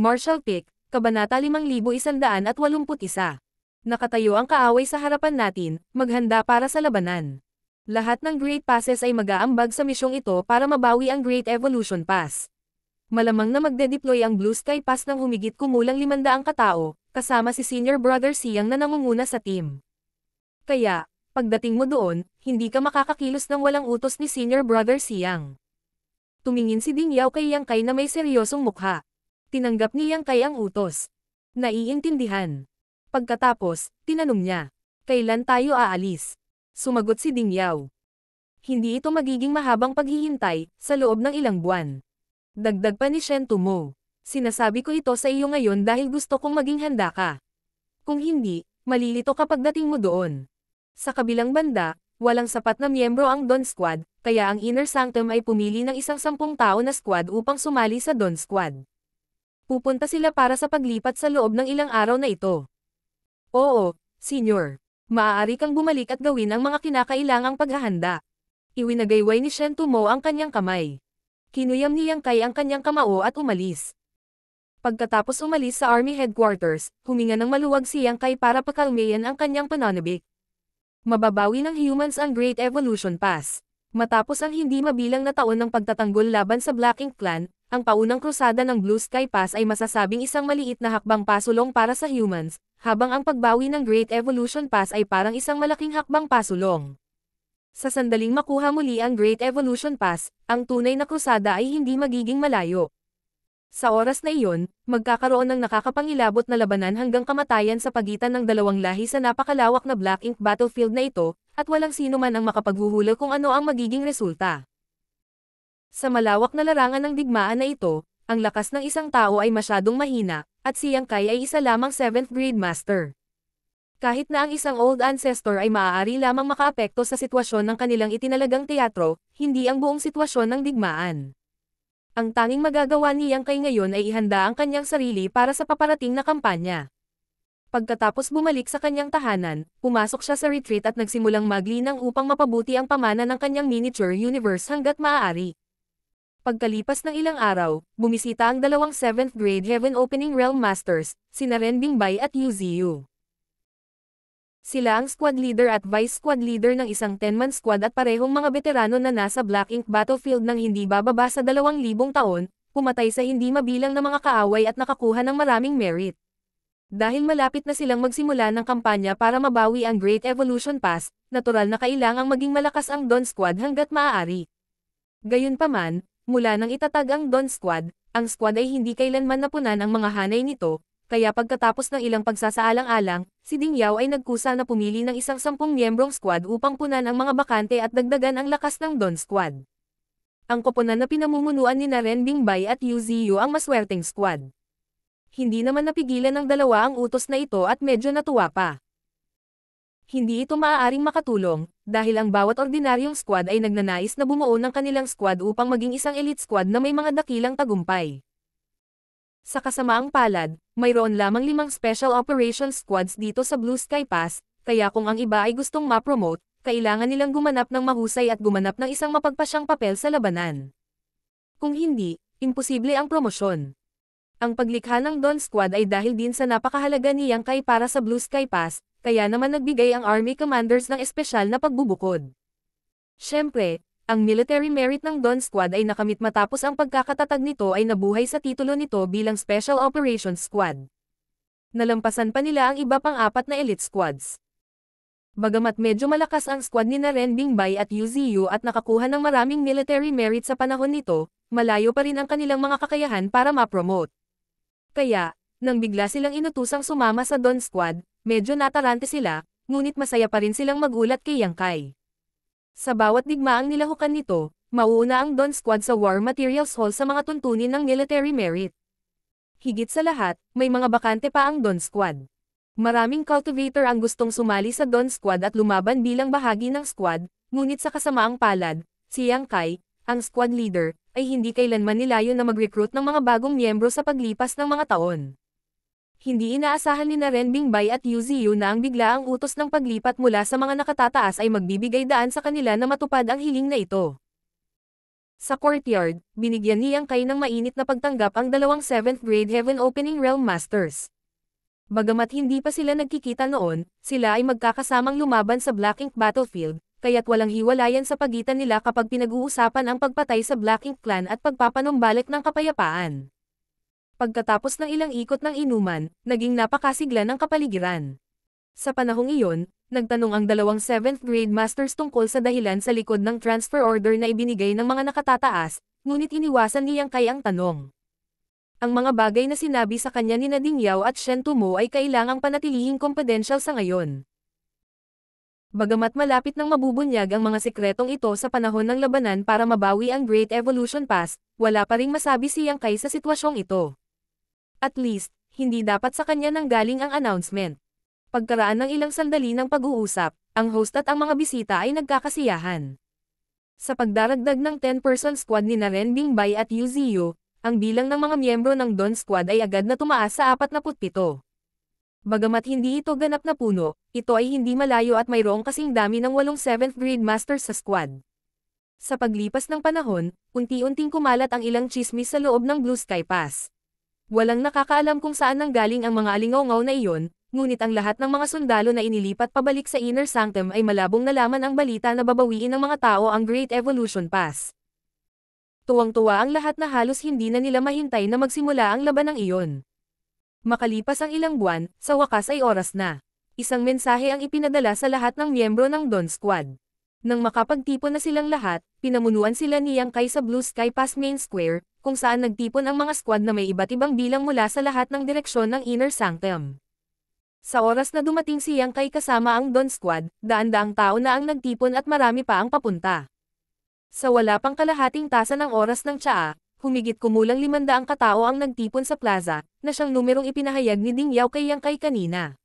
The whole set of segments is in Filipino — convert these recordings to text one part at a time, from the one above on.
Martial Pick, Kabanata 5181. Nakatayo ang kaaway sa harapan natin, maghanda para sa labanan. Lahat ng Great Passes ay mag-aambag sa misyong ito para mabawi ang Great Evolution Pass. Malamang na magde-deploy ang Blue Sky Pass ng humigit kumulang 500 katao, kasama si Senior Brother Siang na nangunguna sa team. Kaya, pagdating mo doon, hindi ka makakakilos ng walang utos ni Senior Brother Siang. Tumingin si Ding Yao kay Yang Kai na may seryosong mukha. Tinanggap ni Yang Kai ang utos. Naiintindihan. Pagkatapos, tinanong niya, kailan tayo aalis? Sumagot si Ding Yao. Hindi ito magiging mahabang paghihintay, sa loob ng ilang buwan. Dagdag pa ni Shen Tumo. Sinasabi ko ito sa iyo ngayon dahil gusto kong maging handa ka. Kung hindi, malilito ka pagdating mo doon. Sa kabilang banda, walang sapat na miyembro ang Dawn Squad, kaya ang Inner Sanctum ay pumili ng isang 10 tao na squad upang sumali sa Dawn Squad. Pupunta sila para sa paglipat sa loob ng ilang araw na ito. Oo, Senior. Maaari kang bumalik at gawin ang mga kinakailangang paghahanda. Iwinagayway ni Shen Tumo ang kanyang kamay. Kinuyam ni Yang Kai ang kanyang kamao at umalis. Pagkatapos umalis sa Army Headquarters, huminga ng maluwag si Yang Kai para pakalmayan ang kanyang pananabik. Mababawi ng humans ang Great Evolution Pass. Matapos ang hindi mabilang na taon ng pagtatanggol laban sa Black Ink Clan, ang paunang krusada ng Blue Sky Pass ay masasabing isang maliit na hakbang pasulong para sa humans, habang ang pagbawi ng Great Evolution Pass ay parang isang malaking hakbang pasulong. Sa sandaling makuha muli ang Great Evolution Pass, ang tunay na krusada ay hindi magiging malayo. Sa oras na iyon, magkakaroon ng nakakapangilabot na labanan hanggang kamatayan sa pagitan ng dalawang lahi sa napakalawak na Black Ink battlefield na ito, at walang sino man ang makapaghuhula kung ano ang magiging resulta. Sa malawak na larangan ng digmaan na ito, ang lakas ng isang tao ay masyadong mahina, at si Yang Kai ay isa lamang 7th grade master. Kahit na ang isang old ancestor ay maaari lamang makaapekto sa sitwasyon ng kanilang itinalagang teatro, hindi ang buong sitwasyon ng digmaan. Ang tanging magagawa ni Yang Kai ngayon ay ihanda ang kanyang sarili para sa paparating na kampanya. Pagkatapos bumalik sa kanyang tahanan, pumasok siya sa retreat at nagsimulang maglinang upang mapabuti ang pamana ng kanyang miniature universe hanggat maaari. Pagkalipas ng ilang araw, bumisita ang dalawang 7th grade Heaven Opening Realm Masters, sina Ren Bingbay at Yu Ziyu. Sila ang squad leader at vice squad leader ng isang 10-man squad at parehong mga veterano na nasa Black Ink battlefield ng hindi bababa sa 2,000 taon, pumatay sa hindi mabilang na mga kaaway at nakakuha ng maraming merit. Dahil malapit na silang magsimula ng kampanya para mabawi ang Great Evolution Pass, natural na kailangang maging malakas ang Dawn Squad hanggat maaari. Gayunpaman, mula nang itatag ang Dawn Squad, ang squad ay hindi kailanman napunan ang mga hanay nito, kaya pagkatapos ng ilang pagsasaalang-alang, si Ding Yao ay nagkusa na pumili ng isang 10 miyembrong squad upang punan ang mga bakante at dagdagan ang lakas ng Dawn Squad. Ang koponan na pinamumunuan ni Ren Bingbay at Yu Ziyu ang maswerteng squad. Hindi naman napigilan ng dalawa ang utos na ito at medyo natuwa pa. Hindi ito maaaring makatulong, dahil ang bawat ordinaryong squad ay nagnanais na bumuo ng kanilang squad upang maging isang elite squad na may mga dakilang tagumpay. Sa kasamaang palad, mayroon lamang 5 Special Operations Squads dito sa Blue Sky Pass, kaya kung ang iba ay gustong ma-promote, kailangan nilang gumanap ng mahusay at gumanap ng isang mapagpasyang papel sa labanan. Kung hindi, imposible ang promosyon. Ang paglikha ng Dawn Squad ay dahil din sa napakahalaga ni Yang Kai para sa Blue Sky Pass, kaya naman nagbigay ang Army Commanders ng espesyal na pagbubukod. Siyempre, ang military merit ng Dawn Squad ay nakamit matapos ang pagkakatatag nito ay nabuhay sa titulo nito bilang Special Operations Squad. Nalampasan pa nila ang iba pang 4 na elite squads. Bagamat medyo malakas ang squad ni Ren Bingbay at Yu Ziyu at nakakuha ng maraming military merit sa panahon nito, malayo pa rin ang kanilang mga kakayahan para ma-promote. Kaya, nang bigla silang inutusang sumama sa Dawn Squad, medyo natarante sila, ngunit masaya pa rin silang magulat kay Yang Kai. Sa bawat digmaang nilahukan nito, mauuna ang Dawn Squad sa War Materials Hall sa mga tuntunin ng military merit. Higit sa lahat, may mga bakante pa ang Dawn Squad. Maraming cultivator ang gustong sumali sa Dawn Squad at lumaban bilang bahagi ng squad, ngunit sa kasamaang palad, si Yang Kai, ang squad leader, ay hindi kailanman nilayon na mag-recruit ng mga bagong miyembro sa paglipas ng mga taon. Hindi inaasahan ni Ren Bingbay at Yu Ziyu na ang biglaang utos ng paglipat mula sa mga nakatataas ay magbibigay daan sa kanila na matupad ang hiling na ito. Sa courtyard, binigyan ni Yang Kai ng mainit na pagtanggap ang dalawang 7th grade Heaven Opening Realm Masters. Bagamat hindi pa sila nagkikita noon, sila ay magkakasamang lumaban sa Black Ink Battlefield, kaya't walang hiwalayan sa pagitan nila kapag pinag-uusapan ang pagpatay sa Black Ink Clan at pagpapanumbalik ng kapayapaan. Pagkatapos ng ilang ikot ng inuman, naging napakasigla ng kapaligiran. Sa panahong iyon, nagtanong ang dalawang 7th grade masters tungkol sa dahilan sa likod ng transfer order na ibinigay ng mga nakatataas, ngunit iniwasan ni Yang Kai ang tanong. Ang mga bagay na sinabi sa kanya ni Ding Yao at Shen Tumo ay kailangang panatilihing confidential sa ngayon. Bagamat malapit nang mabubunyag ang mga sikretong ito sa panahon ng labanan para mabawi ang Great Evolution Pass, wala pa ring masabi si Yang Kai sa sitwasyong ito. At least, hindi dapat sa kanya nang galing ang announcement. Pagkaraan ng ilang sandali ng pag-uusap, ang host at ang mga bisita ay nagkakasiyahan. Sa pagdaragdag ng 10-person squad ni Ren Bingbay at Yu Ziyu, ang bilang ng mga miyembro ng Dawn Squad ay agad na tumaas sa 47. Bagamat hindi ito ganap na puno, ito ay hindi malayo at mayroong kasing dami ng 8 7th grade masters sa squad. Sa paglipas ng panahon, unti-unting kumalat ang ilang chismis sa loob ng Blue Sky Pass. Walang nakakaalam kung saan nanggaling ang mga alingaw-ngaw na iyon, ngunit ang lahat ng mga sundalo na inilipat pabalik sa Inner Sanctum ay malabong nalaman ang balita na babawiin ng mga tao ang Great Evolution Pass. Tuwang-tuwa ang lahat na halos hindi na nila mahintay na magsimula ang labanang iyon. Makalipas ang ilang buwan, sa wakas ay oras na. Isang mensahe ang ipinadala sa lahat ng miyembro ng Dawn Squad. Nang makapagtipon na silang lahat, pinamunuan sila ni Yang Kai sa Blue Sky Pass Main Square, kung saan nagtipon ang mga squad na may iba't ibang bilang mula sa lahat ng direksyon ng Inner Sanctum. Sa oras na dumating si Yang Kai kasama ang Dawn Squad, daan-daang tao na ang nagtipon at marami pa ang papunta. Sa wala pang kalahating tasa ng oras ng tsaa, humigit kumulang 500 katao ang nagtipon sa plaza, na siyang numerong ipinahayag ni Ding Yao kay Yang Kai kanina.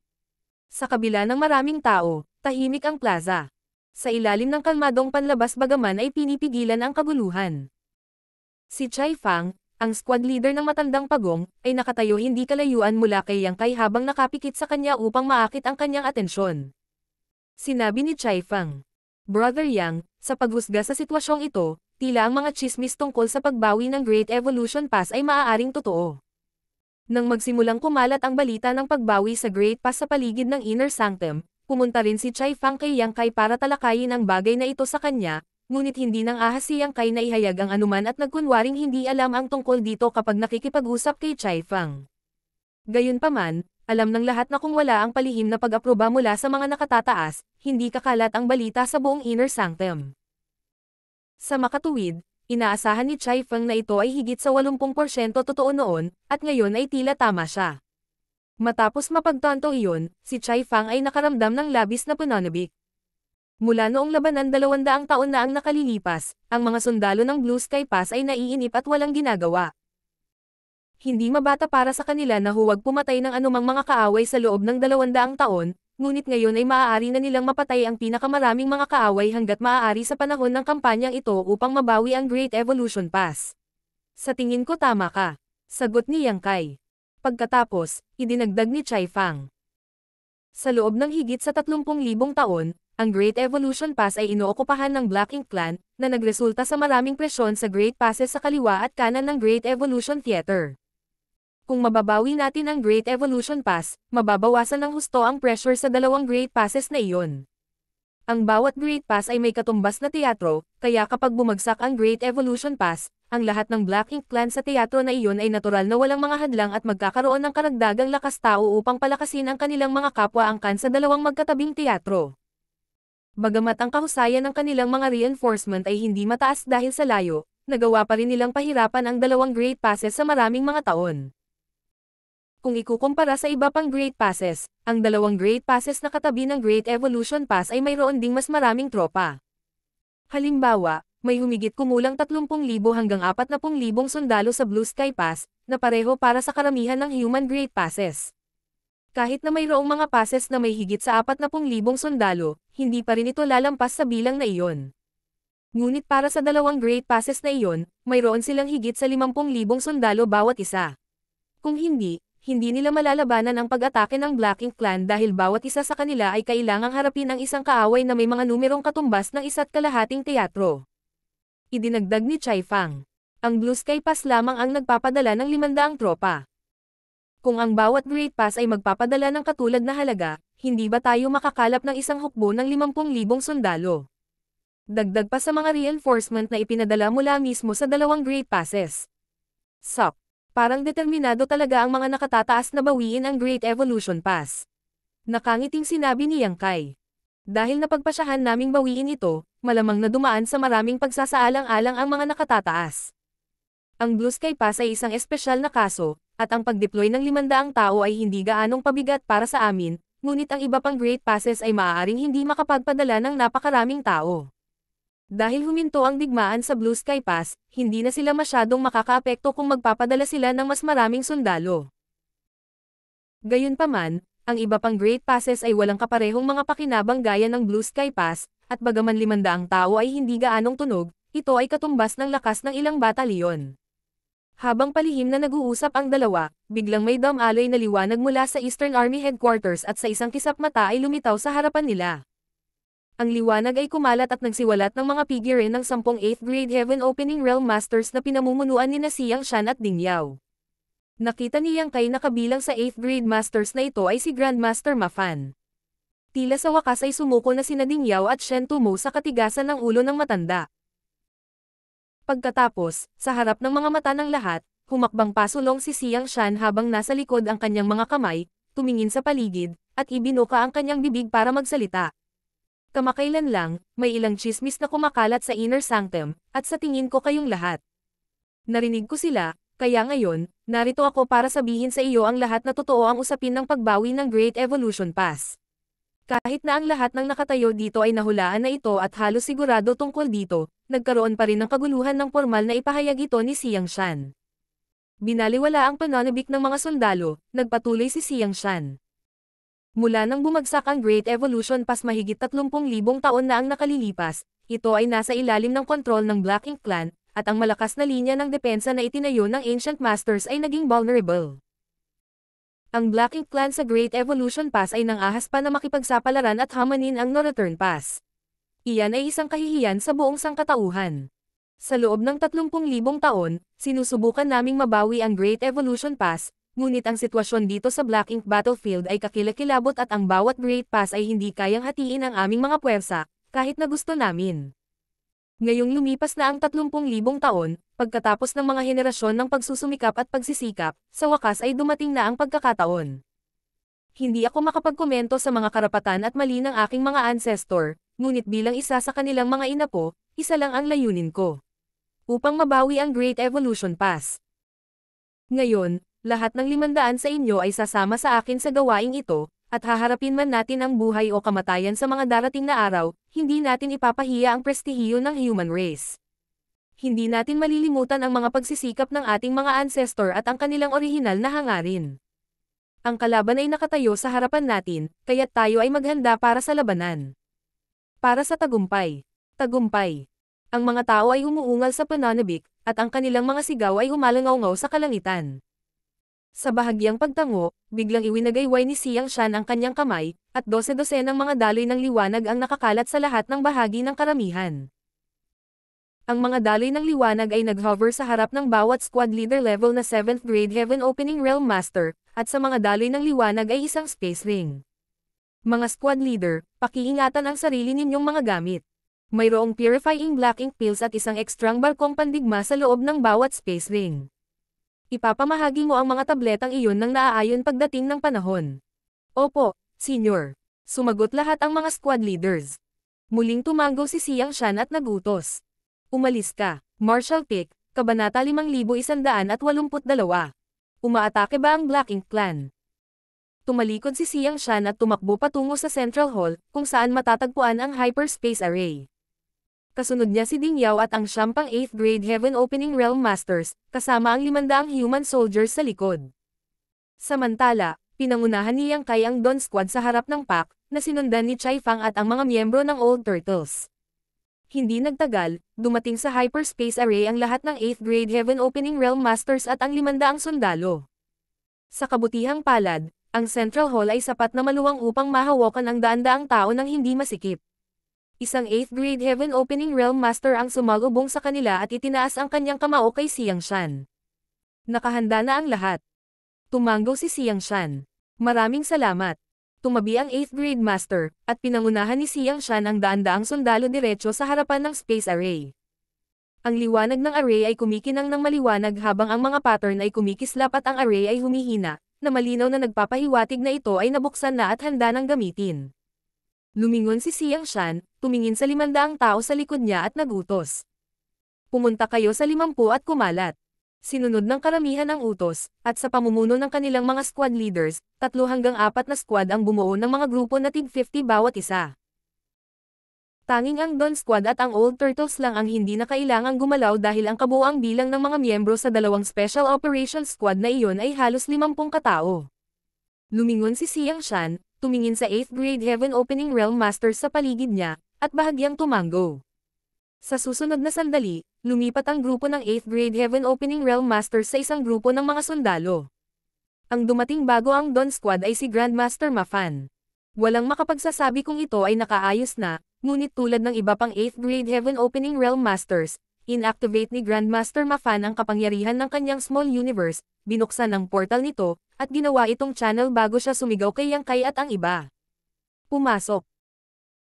Sa kabila ng maraming tao, tahimik ang plaza. Sa ilalim ng kalmadong panlabas bagaman ay pinipigilan ang kaguluhan. Si Chai Fang, ang squad leader ng matandang pagong, ay nakatayo hindi kalayuan mula kay Yang Kai habang nakapikit sa kanya upang maakit ang kanyang atensyon. Sinabi ni Chai Fang, "Brother Yang, sa paghusga sa sitwasyong ito, tila ang mga chismis tungkol sa pagbawi ng Great Evolution Pass ay maaaring totoo." Nang magsimulang kumalat ang balita ng pagbawi sa Great Pass sa paligid ng Inner Sanctum, pumunta rin si Chai Fang kay Yang Kai para talakayin ang bagay na ito sa kanya, ngunit hindi nang ahas si Yang Kai na ihayag ang anuman at nagkunwaring hindi alam ang tungkol dito kapag nakikipag-usap kay Chai Fang. Gayunpaman, alam ng lahat na kung wala ang palihim na pag-aproba mula sa mga nakatataas, hindi kakalat ang balita sa buong Inner Sanctum. Sa makatuwid, inaasahan ni Chai Fang na ito ay higit sa 80% totoo noon, at ngayon ay tila tama siya. Matapos mapagtanto iyon, si Chai Fang ay nakaramdam ng labis na pananabik. Mula noong labanan 200 taon na ang nakalilipas, ang mga sundalo ng Blue Sky Pass ay naiinip at walang ginagawa. Hindi mabata para sa kanila na huwag pumatay ng anumang mga kaaway sa loob ng 200 taon, ngunit ngayon ay maaari na nilang mapatay ang pinakamaraming mga kaaway hanggat maaari sa panahon ng kampanyang ito upang mabawi ang Great Evolution Pass. Sa tingin ko tama ka, sagot ni Yang Kai. Pagkatapos, idinagdag ni Chai Fang. Sa loob ng higit sa 30,000 taon, ang Great Evolution Pass ay inookupahan ng Black Ink Clan, na nagresulta sa maraming presyon sa Great Passes sa kaliwa at kanan ng Great Evolution Theater. Kung mababawi natin ang Great Evolution Pass, mababawasan ng husto ang pressure sa dalawang Great Passes na iyon. Ang bawat Great Pass ay may katumbas na teatro, kaya kapag bumagsak ang Great Evolution Pass, ang lahat ng Black Ink Clan sa teatro na iyon ay natural na walang mga hadlang at magkakaroon ng karagdagang lakas tao upang palakasin ang kanilang mga kapwa-angkan sa dalawang magkatabing teatro. Bagamat ang kahusayan ng kanilang mga reinforcement ay hindi mataas dahil sa layo, nagawa pa rin nilang pahirapan ang dalawang Great Passes sa maraming mga taon. Kung ikukumpara sa iba pang Great Passes, ang dalawang Great Passes na katabi ng Great Evolution Pass ay mayroon ding mas maraming tropa. Halimbawa, may humigit kumulang 30,000 hanggang 40,000 sundalo sa Blue Sky Pass, na pareho para sa karamihan ng Human Great Passes. Kahit na mayroong mga passes na may higit sa 40,000 sundalo, hindi pa rin ito lalampas sa bilang na iyon. Ngunit para sa dalawang Great Passes na iyon, mayroon silang higit sa 50,000 sundalo bawat isa. Kung hindi nila malalabanan ang pag-atake ng Black Ink Clan dahil bawat isa sa kanila ay kailangang harapin ang isang kaaway na may mga numerong katumbas ng 1.5 teatro. Idinagdag ni Chai Fang. Ang Blue Sky Pass lamang ang nagpapadala ng 500 tropa. Kung ang bawat Great Pass ay magpapadala ng katulad na halaga, hindi ba tayo makakalap ng isang hukbo ng 50,000 sundalo? Dagdag pa sa mga reinforcement na ipinadala mula mismo sa 2 Great Passes. Sup. Parang determinado talaga ang mga nakatataas na bawiin ang Great Evolution Pass. Nakangiting sinabi ni Yang Kai. Dahil napagpasyahan naming bawiin ito, malamang na dumaan sa maraming pagsasaalang-alang ang mga nakatataas. Ang Blue Sky Pass ay isang espesyal na kaso, at ang pag-deploy ng 500 tao ay hindi gaanong pabigat para sa amin, ngunit ang iba pang Great Passes ay maaaring hindi makapagpadala ng napakaraming tao. Dahil huminto ang digmaan sa Blue Sky Pass, hindi na sila masyadong makakaapekto kung magpapadala sila ng mas maraming sundalo. Gayunpaman, ang iba pang Great Passes ay walang kaparehong mga pakinabang gaya ng Blue Sky Pass, at bagaman 500 tao ay hindi gaanong tunog, ito ay katumbas ng lakas ng ilang batalyon. Habang palihim na nag-uusap ang dalawa, biglang may damaloy na liwanag mula sa Eastern Army Headquarters at sa isang kisap mata ay lumitaw sa harapan nila. Ang liwanag ay kumalat at nagsiwalat ng mga figurine ng 10 8th grade Heaven Opening Realm Masters na pinamumunuan ni Siyang Shan at Ding Yao. Nakita ni Yang Kai na kabilang sa 8th grade Masters na ito ay si Grandmaster Ma Fan. Tila sa wakas ay sumuko na sina Ding Yao at Shen Tumo sa katigasan ng ulo ng matanda. Pagkatapos, sa harap ng mga mata ng lahat, humakbang pasulong si Siyang Shan habang nasa likod ang kanyang mga kamay, tumingin sa paligid, at ibinuka ang kanyang bibig para magsalita. Kamakailan lang, may ilang chismis na kumakalat sa inner sanctum, at sa tingin ko kayong lahat. Narinig ko sila, kaya ngayon, narito ako para sabihin sa iyo ang lahat na totoo ang usapin ng pagbawi ng Great Evolution Pass. Kahit na ang lahat ng nakatayo dito ay nahulaan na ito at halos sigurado tungkol dito, nagkaroon pa rin ng kaguluhan ng formal na ipahayag ito ni Siyang Shan. Binaliwala ang pananabik ng mga sundalo, nagpatuloy si Siyang Shan. Mula nang bumagsak ang Great Evolution Pass mahigit 30,000 taon na ang nakalilipas, ito ay nasa ilalim ng kontrol ng Black Ink Clan, at ang malakas na linya ng depensa na itinayo ng Ancient Masters ay naging vulnerable. Ang Black Ink Clan sa Great Evolution Pass ay nangahas pa na makipagsapalaran at hamanin ang No-Return Pass. Iyan ay isang kahihiyan sa buong sangkatauhan. Sa loob ng 30,000 taon, sinusubukan naming mabawi ang Great Evolution Pass, ngunit ang sitwasyon dito sa Black Ink Battlefield ay kakilakilabot at ang bawat Great Pass ay hindi kayang hatiin ang aming mga puwersa, kahit na gusto namin. Ngayong lumipas na ang 30,000 taon, pagkatapos ng mga henerasyon ng pagsusumikap at pagsisikap, sa wakas ay dumating na ang pagkakataon. Hindi ako makapagkomento sa mga karapatan at mali ng aking mga ancestor, ngunit bilang isa sa kanilang mga inapo, isa lang ang layunin ko. Upang mabawi ang Great Evolution Pass. Ngayon, lahat ng 500 sa inyo ay sasama sa akin sa gawaing ito, at haharapin man natin ang buhay o kamatayan sa mga darating na araw, hindi natin ipapahiya ang prestihiyo ng human race. Hindi natin malilimutan ang mga pagsisikap ng ating mga ancestor at ang kanilang orihinal na hangarin. Ang kalaban ay nakatayo sa harapan natin, kaya't tayo ay maghanda para sa labanan. Para sa tagumpay. Tagumpay. Ang mga tao ay umuungal sa pananabik, at ang kanilang mga sigaw ay humalangaw-ngaw sa kalangitan. Sa bahagyang pagtango, biglang iwinagayway ni Siyang Shan ang kanyang kamay, at 12 ng mga daloy ng liwanag ang nakakalat sa lahat ng bahagi ng karamihan. Ang mga daloy ng liwanag ay nag-hover sa harap ng bawat squad leader level na 7th grade Heaven Opening Realm Master, at sa mga daloy ng liwanag ay isang space ring. Mga squad leader, pakiingatan ang sarili ninyong mga gamit. Mayroong purifying black ink pills at isang ekstrang barkong pandigma sa loob ng bawat space ring. Ipapamahagi mo ang mga tabletang iyon ng naaayon pagdating ng panahon. Opo, Senior. Sumagot lahat ang mga squad leaders. Muling tumango si Siyang Shan at nagutos. Umalis ka, Marshal Pick, Kabanata 5182. Umaatake ba ang Black Ink Clan? Tumalikod si Siyang Shan at tumakbo patungo sa Central Hall, kung saan matatagpuan ang Hyperspace Array. Kasunod niya si Ding Yao at ang 10 8th grade Heaven Opening Realm Masters, kasama ang 500 human soldiers sa likod. Samantala, pinangunahan ni Yang Kai ang Dawn Squad sa harap ng pack, na sinundan ni Chai Fang at ang mga miyembro ng Old Turtles. Hindi nagtagal, dumating sa Hyperspace Array ang lahat ng 8th grade Heaven Opening Realm Masters at ang 500 sundalo. Sa kabutihang palad, ang Central Hall ay sapat na maluwang upang mahawakan ang daan-daang tao ng hindi masikip. Isang 8th grade Heaven Opening Realm Master ang sumalubong sa kanila at itinaas ang kanyang kamao kay Xiangshan. Nakahanda na ang lahat. Tumanggo si Xiangshan. Maraming salamat. Tumabi ang 8th grade master, at pinangunahan ni Xiangshan ang daan-daang sundalo diretso sa harapan ng space array. Ang liwanag ng array ay kumikinang ng maliwanag habang ang mga pattern ay kumikislap at ang array ay humihina, na malinaw na nagpapahiwatig na ito ay nabuksan na at handa ng gamitin. Lumingon si Xiangshan, tumingin sa 500 tao sa likod niya at nagutos. Pumunta kayo sa 50 at kumalat. Sinunod ng karamihan ang utos, at sa pamumuno ng kanilang mga squad leaders, 3 hanggang 4 na squad ang bumuo ng mga grupo na tig 50 bawat isa. Tanging ang Dawn Squad at ang Old Turtles lang ang hindi na kailangang gumalaw dahil ang kabuuang bilang ng mga miyembro sa dalawang Special Operations Squad na iyon ay halos 50 katao. Lumingon si Xiangshan, tumingin sa 8th grade Heaven Opening Realm Masters sa paligid niya, at bahagyang tumanggo. Sa susunod na sandali, lumipat ang grupo ng 8th grade Heaven Opening Realm Masters sa isang grupo ng mga sundalo. Ang dumating bago ang Dawn Squad ay si Grandmaster Mafan. Walang makapagsasabi kung ito ay nakaayos na, ngunit tulad ng iba pang 8th grade Heaven Opening Realm Masters, inactivate ni Grandmaster Mafan ang kapangyarihan ng kanyang small universe, binuksan ang portal nito, at ginawa itong channel bago siya sumigaw kay Yang Kai at ang iba. Pumasok.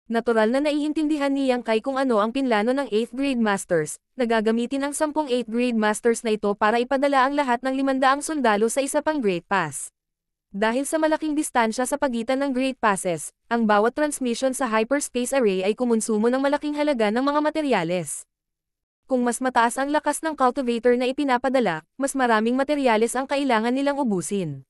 Natural na naiintindihan ni Yang Kai kung ano ang pinlano ng 8th grade masters, nagagamitin ang 10 8th grade masters na ito para ipadala ang lahat ng 500 sundalo sa isa pang Great Pass. Dahil sa malaking distansya sa pagitan ng Great Passes, ang bawat transmission sa hyperspace array ay kumonsumo ng malaking halaga ng mga materyales. Kung mas mataas ang lakas ng cultivator na ipinapadala, mas maraming materyales ang kailangan nilang ubusin.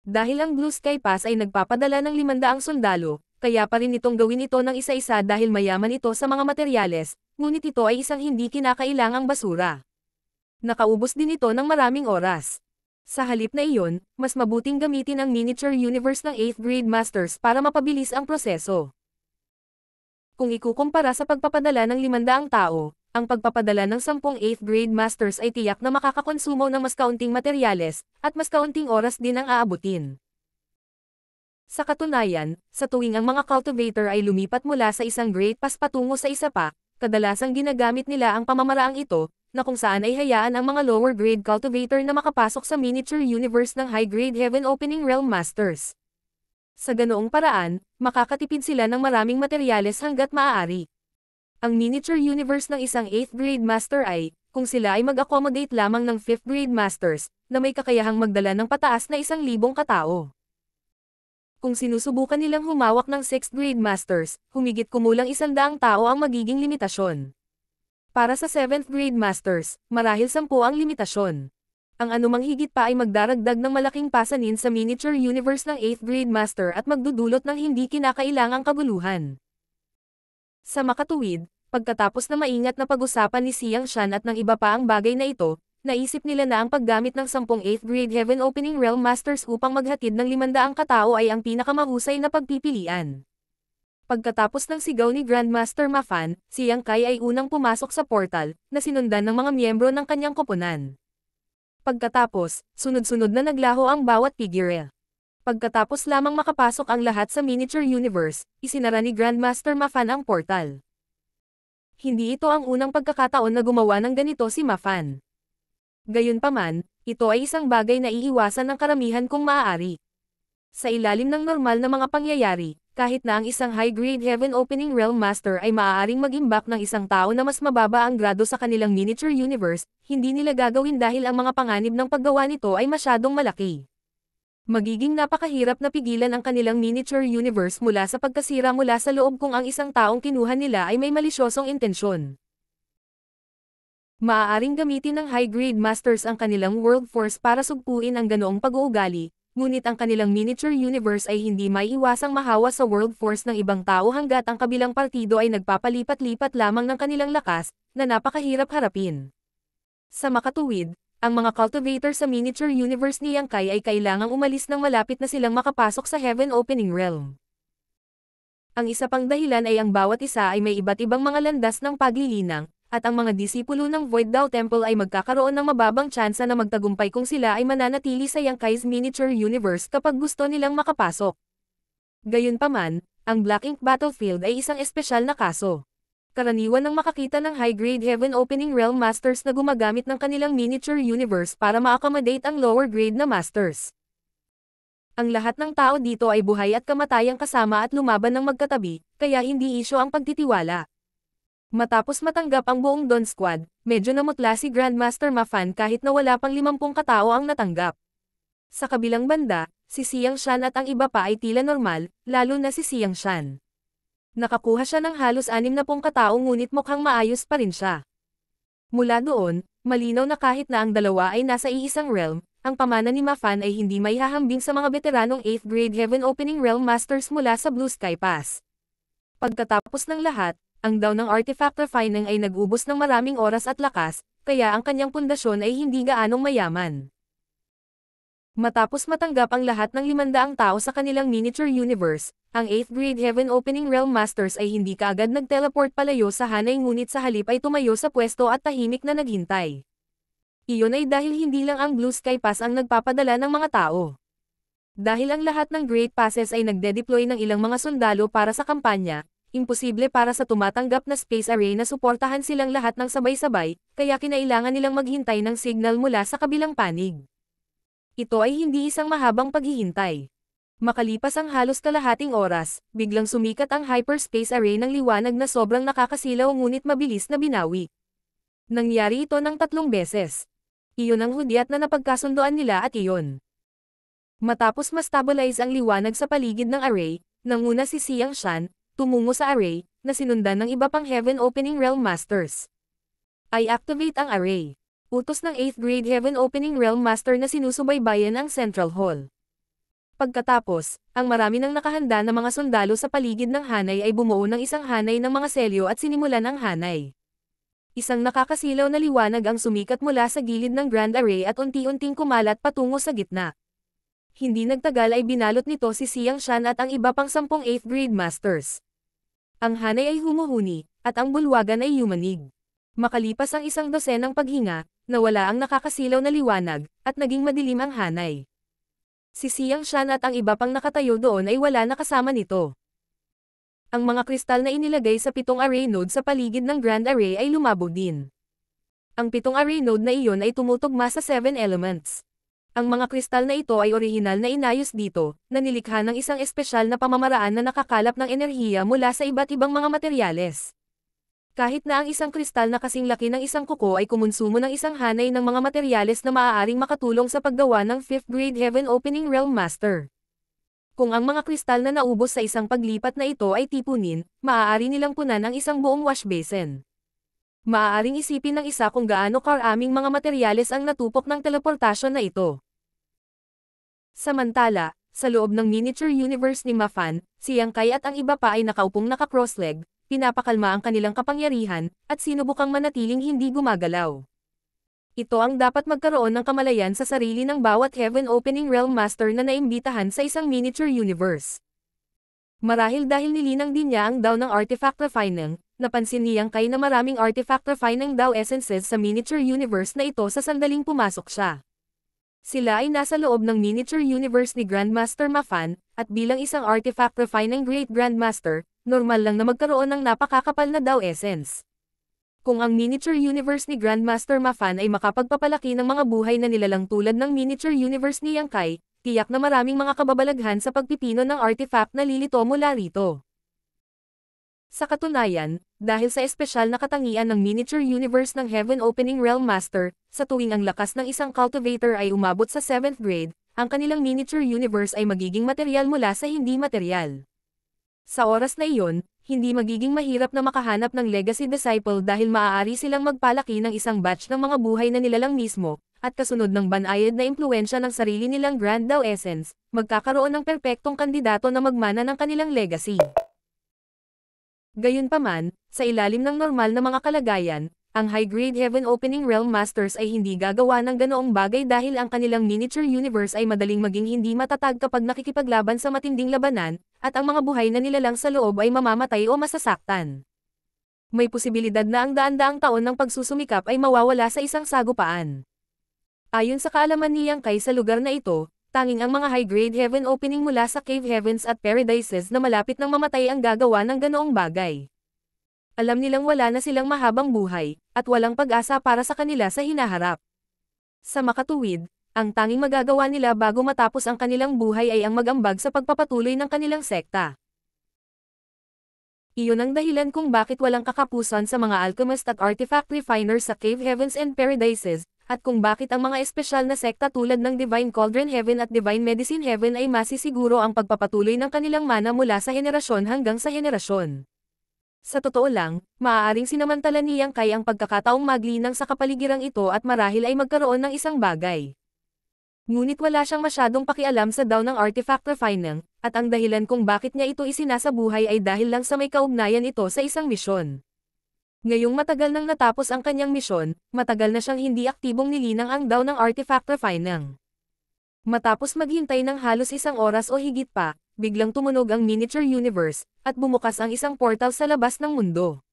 Dahil ang Blue Sky Pass ay nagpapadala ng 500 sundalo, kaya pa rin itong gawin ito ng isa-isa dahil mayaman ito sa mga materyales, ngunit ito ay isang hindi kinakailangang basura. Nakaubos din ito ng maraming oras. Sa halip na iyon, mas mabuting gamitin ang miniature universe ng 8th grade masters para mapabilis ang proseso. Kung ikukumpara sa pagpapadala ng 500 tao, ang pagpapadala ng 10 8th grade masters ay tiyak na makakakonsumo ng mas kaunting materyales, at mas kaunting oras din ang aabutin. Sa katunayan, sa tuwing ang mga cultivator ay lumipat mula sa isang Great Pass patungo sa isa pa, kadalasang ginagamit nila ang pamamaraang ito, na kung saan ay hayaan ang mga lower grade cultivator na makapasok sa miniature universe ng high grade Heaven Opening Realm Masters. Sa ganoong paraan, makakatipid sila ng maraming materyales hanggat maaari. Ang miniature universe ng isang 8th grade master ay, kung sila ay mag-accommodate lamang ng 5th grade masters, na may kakayahang magdala ng pataas na 1,000 katao. Kung sinusubukan nilang humawak ng 6th grade masters, humigit kumulang 100 tao ang magiging limitasyon. Para sa 7th grade masters, marahil 10 ang limitasyon. Ang anumang higit pa ay magdaragdag ng malaking pasanin sa miniature universe ng 8th grade master at magdudulot ng hindi kinakailangang kaguluhan. Sa makatuwid, pagkatapos na maingat na pag-usapan ni Xiangshan at ng iba pa ang bagay na ito, naisip nila na ang paggamit ng 10 8th grade Heaven Opening Realm Masters upang maghatid ng 500 katao ay ang pinakamahusay na pagpipilian. Pagkatapos ng sigaw ni Grandmaster Mafan, si Yang Kai ay unang pumasok sa portal, na sinundan ng mga miyembro ng kanyang koponan. Pagkatapos, sunod-sunod na naglaho ang bawat figure. Pagkatapos lamang makapasok ang lahat sa miniature universe, isinara ni Grandmaster Mafan ang portal. Hindi ito ang unang pagkakataon na gumawa ng ganito si Mafan. Gayunpaman, ito ay isang bagay na iiwasan ng karamihan kung maaari. Sa ilalim ng normal na mga pangyayari, kahit na ang isang high-grade Heaven Opening Realm Master ay maaaring mag-imbak ng isang tao na mas mababa ang grado sa kanilang miniature universe, hindi nila gagawin dahil ang mga panganib ng paggawa nito ay masyadong malaki. Magiging napakahirap na pigilan ang kanilang miniature universe mula sa pagkasira mula sa loob kung ang isang taong kinuha nila ay may malisyosong intensyon. Maaaring gamitin ng high-grade masters ang kanilang world force para sugpuin ang ganoong pag-uugali, ngunit ang kanilang miniature universe ay hindi maiiwasang mahawa sa world force ng ibang tao hanggat ang kabilang partido ay nagpapalipat-lipat lamang ng kanilang lakas, na napakahirap harapin. Sa makatuwid, ang mga cultivator sa miniature universe ni Yang Kai ay kailangang umalis nang malapit na silang makapasok sa Heaven Opening Realm. Ang isa pang dahilan ay ang bawat isa ay may iba't ibang mga landas ng paglilinang, at ang mga disipulo ng Void Dao Temple ay magkakaroon ng mababang tsansa na magtagumpay kung sila ay mananatili sa Yang Kai's miniature universe kapag gusto nilang makapasok. Gayunpaman, Ang Black Ink Battlefield ay isang espesyal na kaso. Karaniwan nang makakita ng high-grade Heaven Opening Realm Masters na gumagamit ng kanilang miniature universe para ma-accommodate ang lower-grade na Masters. Ang lahat ng tao dito ay buhay at kamatayang kasama at lumaban ng magkatabi, kaya hindi isyo ang pagtitiwala. Matapos matanggap ang buong Dawn Squad, medyo namutla si Grandmaster Mafan kahit na wala pang 50 katao ang natanggap. Sa kabilang banda, si Xiang Shan at ang iba pa ay tila normal, lalo na si Xiang Shan. Nakakuha siya ng halos 60 katao ngunit mukhang maayos pa rin siya. Mula doon, malinaw na kahit na ang dalawa ay nasa iisang realm, ang pamana ni Mafan ay hindi maihahambing sa mga veteranong 8th grade Heaven Opening Realm Masters mula sa Blue Sky Pass. Pagkatapos ng lahat, ang daw ng artifact refining ay nag-ubos ng maraming oras at lakas, kaya ang kanyang pundasyon ay hindi gaanong mayaman. Matapos matanggap ang lahat ng 500 tao sa kanilang miniature universe, ang 8th grade Heaven Opening Realm Masters ay hindi kaagad nag-teleport palayo sa hanay ngunit sa halip ay tumayo sa pwesto at tahimik na naghintay. Iyon ay dahil hindi lang ang Blue Sky Pass ang nagpapadala ng mga tao. Dahil ang lahat ng Great Passes ay nagde-deploy ng ilang mga sundalo para sa kampanya, imposible para sa tumatanggap na space array na suportahan silang lahat ng sabay-sabay, kaya kinailangan nilang maghintay ng signal mula sa kabilang panig. Ito ay hindi isang mahabang paghihintay. Makalipas ang halos kalahating oras, biglang sumikat ang hyperspace array ng liwanag na sobrang nakakasilaw ngunit mabilis na binawi. Nangyari ito ng 3 beses. Iyon ang hudyat na napagkasundoan nila at iyon. Matapos ma-stabilize ang liwanag sa paligid ng array, nanguna si Xiang Shan, tumungo sa array, na sinundan ng iba pang Heaven Opening Realm Masters. Ay activate ang array. Utos ng 8th grade Heaven Opening Realm Master na sinusubaybayan ang Central Hall. Pagkatapos, ang marami ng nakahanda na mga sundalo sa paligid ng hanay ay bumuo ng isang hanay ng mga selyo at sinimulan ang hanay. Isang nakakasilaw na liwanag ang sumikat mula sa gilid ng Grand Array at unti-unting kumalat patungo sa gitna. Hindi nagtagal ay binalot nito si Xiang Shan at ang iba pang 10 8th grade masters. Ang hanay ay humuhuni, at ang bulwagan ay yumanig. Makalipas ang 100 ng paghinga, nawala ang nakakasilaw na liwanag, at naging madilim ang hanay. Si Xiang Shan at ang iba pang nakatayo doon ay wala na kasama nito. Ang mga kristal na inilagay sa 7 array node sa paligid ng Grand Array ay lumabog din. Ang 7 array node na iyon ay tumutugma sa 7 elements. Ang mga kristal na ito ay orihinal na inayos dito, na nilikha ng isang espesyal na pamamaraan na nakakalap ng enerhiya mula sa iba't ibang mga materyales. Kahit na ang isang kristal na kasing laki ng isang kuko ay kumonsumo ng isang hanay ng mga materyales na maaaring makatulong sa paggawa ng 5th grade Heaven Opening Realm Master. Kung ang mga kristal na naubos sa isang paglipat na ito ay tipunin, maaari nilang punan ang isang buong wash basin. Maaaring isipin ng isa kung gaano karaming mga materyales ang natupok ng teleportasyon na ito. Samantala, sa loob ng miniature universe ni Mafan, si Yang Kai at ang iba pa ay nakaupong naka-crossleg, pinapakalma ang kanilang kapangyarihan, at sinubukang manatiling hindi gumagalaw. Ito ang dapat magkaroon ng kamalayan sa sarili ng bawat Heaven Opening Realm Master na naimbitahan sa isang miniature universe. Marahil dahil nilinang din niya ang daw ng artifact refining, napansin niyang kay na maraming artifact refining daw essences sa miniature universe na ito sa sandaling pumasok siya. Sila ay nasa loob ng miniature universe ni Grandmaster Mafan, at bilang isang artifact refining Great Grandmaster, normal lang na magkaroon ng napakakapal na daw essence. Kung ang miniature universe ni Grandmaster Mafan ay makapagpapalaki ng mga buhay na nilalang tulad ng miniature universe ni Yang Kai, tiyak na maraming mga kababalaghan sa pagpipino ng artifact na lilito mula rito. Sa katunayan, dahil sa espesyal na katangian ng miniature universe ng Heaven Opening Realm Master, sa tuwing ang lakas ng isang cultivator ay umabot sa 7th grade, ang kanilang miniature universe ay magiging material mula sa hindi material. Sa oras na iyon, hindi magiging mahirap na makahanap ng legacy disciple dahil maaari silang magpalaki ng isang batch ng mga buhay na nilalang mismo, at kasunod ng banayad na impluensya ng sarili nilang Grand Dao Essence, magkakaroon ng perpektong kandidato na magmana ng kanilang legacy. Gayunpaman, sa ilalim ng normal na mga kalagayan, ang high-grade Heaven Opening Realm Masters ay hindi gagawa ng ganoong bagay dahil ang kanilang miniature universe ay madaling maging hindi matatag kapag nakikipaglaban sa matinding labanan, at ang mga buhay na nilalang sa loob ay mamamatay o masasaktan. May posibilidad na ang daan-daang taon ng pagsusumikap ay mawawala sa isang sagupaan. Ayon sa kaalaman ni Yang Kai sa lugar na ito, tanging ang mga high-grade heaven opening mula sa cave heavens at paradises na malapit nang mamatay ang gagawa ng ganoong bagay. Alam nilang wala na silang mahabang buhay, at walang pag-asa para sa kanila sa hinaharap. Sa makatuwid, ang tanging magagawa nila bago matapos ang kanilang buhay ay ang mag-ambag sa pagpapatuloy ng kanilang sekta. Iyon ang dahilan kung bakit walang kakapusan sa mga alchemist at artifact refiners sa cave heavens and paradises, at kung bakit ang mga espesyal na sekta tulad ng Divine Cauldron Heaven at Divine Medicine Heaven ay masisiguro ang pagpapatuloy ng kanilang mana mula sa henerasyon hanggang sa henerasyon. Sa totoo lang, maaaring sinamantala ni Yang Kai ang pagkakataong maglinang sa kapaligiran ito at marahil ay magkaroon ng isang bagay. Ngunit wala siyang masyadong pakialam sa daw ng artifact refining, at ang dahilan kung bakit niya ito isinasabuhay ay dahil lang sa may kaugnayan ito sa isang misyon. Ngayong matagal nang natapos ang kanyang misyon, matagal na siyang hindi aktibong nilinang ang daw ng artifact refining. Matapos maghintay ng halos 1 oras o higit pa, biglang tumunog ang miniature universe, at bumukas ang isang portal sa labas ng mundo.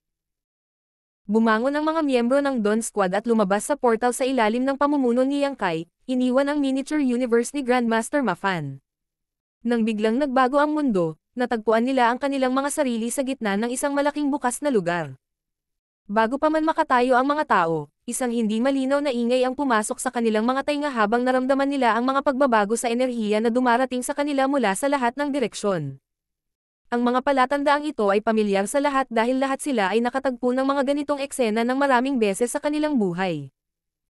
Bumangon ang mga miyembro ng Dawn Squad at lumabas sa portal sa ilalim ng pamumuno ni Yang Kai, iniwan ang miniature universe ni Grandmaster Mafan. Nang biglang nagbago ang mundo, natagpuan nila ang kanilang mga sarili sa gitna ng isang malaking bukas na lugar. Bago pa man makatayo ang mga tao, isang hindi malinaw na ingay ang pumasok sa kanilang mga tainga habang naramdaman nila ang mga pagbabago sa enerhiya na dumarating sa kanila mula sa lahat ng direksyon. Ang mga palatandaang ito ay pamilyar sa lahat dahil lahat sila ay nakatagpo ng mga ganitong eksena ng maraming beses sa kanilang buhay.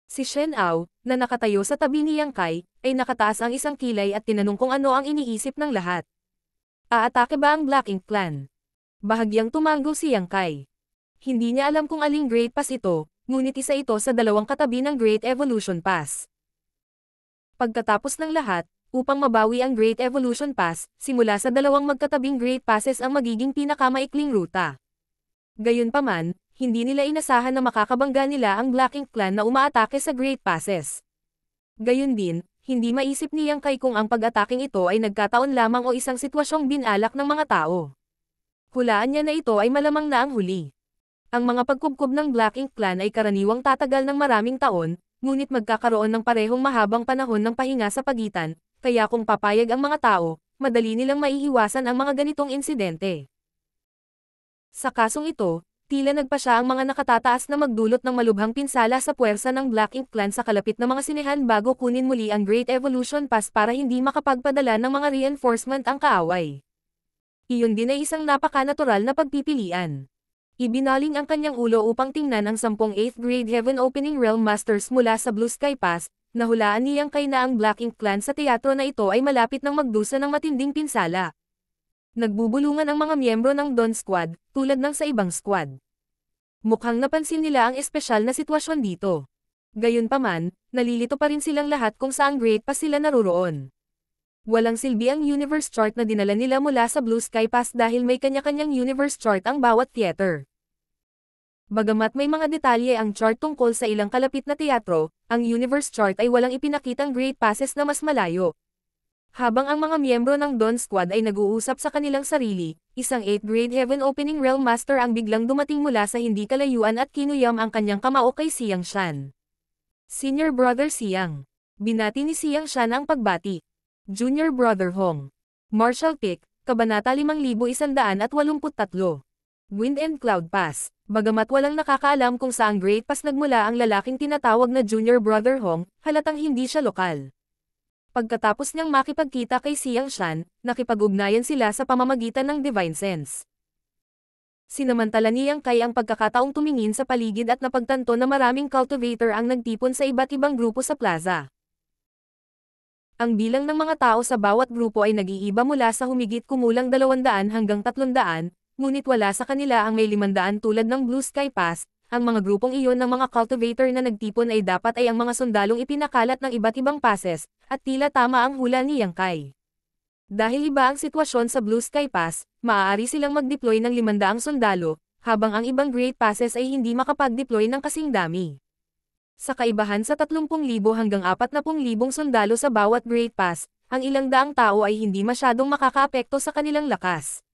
Si Shen Ao, na nakatayo sa tabi ni Yang Kai, ay nakataas ang isang kilay at tinanong kung ano ang iniisip ng lahat. Aatake ba ang Black Ink Clan? Bahagyang tumango si Yang Kai. Hindi niya alam kung aling Great Pass ito, ngunit isa ito sa dalawang katabi ng Great Evolution Pass. Pagkatapos ng lahat, upang mabawi ang Great Evolution Pass, simula sa dalawang magkatabing Great Passes ang magiging pinakamaikling ruta. Gayunpaman, hindi nila inasahan na makakabangga nila ang Black Ink Clan na umaatake sa Great Passes. Gayun din, hindi maisip ni Yang Kai kung ang pag-ataking ito ay nagkataon lamang o isang sitwasyong binalak ng mga tao. Hulaan niya na ito ay malamang na ang huli. Ang mga pagkubkob ng Black Ink Clan ay karaniwang tatagal ng maraming taon, ngunit magkakaroon ng parehong mahabang panahon ng pahinga sa pagitan, kaya kung papayag ang mga tao, madali nilang maiiwasan ang mga ganitong insidente. Sa kasong ito, tila nagpa siya ang mga nakatataas na magdulot ng malubhang pinsala sa puwersa ng Black Ink Clan sa kalapit na mga sinehan bago kunin muli ang Great Evolution Pass para hindi makapagpadala ng mga reinforcement ang kaaway. Iyon din ay isang napaka-natural na pagpipilian. Ibinaling ang kanyang ulo upang tingnan ang 10 8th Grade Heaven Opening Realm Masters mula sa Blue Sky Pass. Nahulaan ni Yang Kai na ang Black Ink Clan sa teatro na ito ay malapit ng magdusa ng matinding pinsala. Nagbubulungan ang mga miyembro ng Dawn Squad, tulad ng sa ibang squad. Mukhang napansin nila ang espesyal na sitwasyon dito. Gayunpaman, nalilito pa rin silang lahat kung saang Great Pass sila naruroon. Walang silbi ang universe chart na dinala nila mula sa Blue Sky Pass dahil may kanya-kanyang universe chart ang bawat theater. Bagamat may mga detalye ang chart tungkol sa ilang kalapit na teatro, ang universe chart ay walang ipinakitang Great Passes na mas malayo. Habang ang mga miyembro ng Dawn Squad ay nag-uusap sa kanilang sarili, isang 8th Grade Heaven Opening Realm Master ang biglang dumating mula sa hindi kalayuan at kinuyam ang kanyang kamao kay Siang Shan. Senior Brother Siang. Binati ni Siang Shan ang pagbati. Junior Brother Hong. Martial Pick, Kabanata 5183. Wind and Cloud Pass. Bagamat walang nakakaalam kung saang Great Pass nagmula ang lalaking tinatawag na Junior Brother Hong, halatang hindi siya lokal. Pagkatapos niyang makipagkita kay Siang Shan, nakipag-ugnayan sila sa pamamagitan ng Divine Sense. Sinamantala ni Yang Kai ang pagkakataong tumingin sa paligid at napagtanto na maraming cultivator ang nagtipon sa iba't ibang grupo sa plaza. Ang bilang ng mga tao sa bawat grupo ay nag-iiba mula sa humigit kumulang 200 hanggang 300, ngunit wala sa kanila ang may 500 tulad ng Blue Sky Pass. Ang mga grupong iyon ng mga cultivator na nagtipon ay dapat ay ang mga sundalong ipinakalat ng iba't ibang passes, at tila tama ang hula ni Yang Kai. Dahil iba ang sitwasyon sa Blue Sky Pass, maaari silang mag-deploy ng 500 sundalo, habang ang ibang Great Passes ay hindi makapag-deploy ng kasing dami. Sa kaibahan sa 30,000 hanggang 40,000 sundalo sa bawat Great Pass, ang ilang daang tao ay hindi masyadong makakaapekto sa kanilang lakas.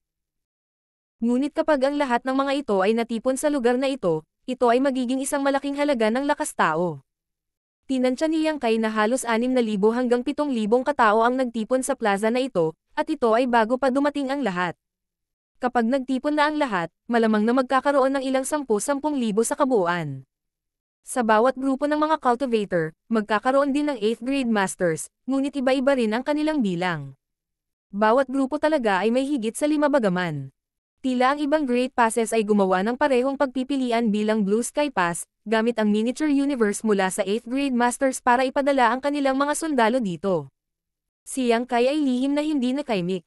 Ngunit kapag ang lahat ng mga ito ay natipon sa lugar na ito ay magiging isang malaking halaga ng lakas tao. Tinansya ni Yang Kai na halos 6,000 hanggang 7,000 katao ang nagtipon sa plaza na ito, at ito ay bago pa dumating ang lahat. Kapag nagtipon na ang lahat, malamang na magkakaroon ng ilang 10,000 sa kabuuan. Sa bawat grupo ng mga cultivator, magkakaroon din ng 8th grade masters, ngunit iba-iba rin ang kanilang bilang. Bawat grupo talaga ay may higit sa 5 bagaman. Tila ang ibang Great Passes ay gumawa ng parehong pagpipilian bilang Blue Sky Pass, gamit ang miniature universe mula sa 8th grade masters para ipadala ang kanilang mga sundalo dito. Si Yang Kai ay lihim na hindi nakaimik.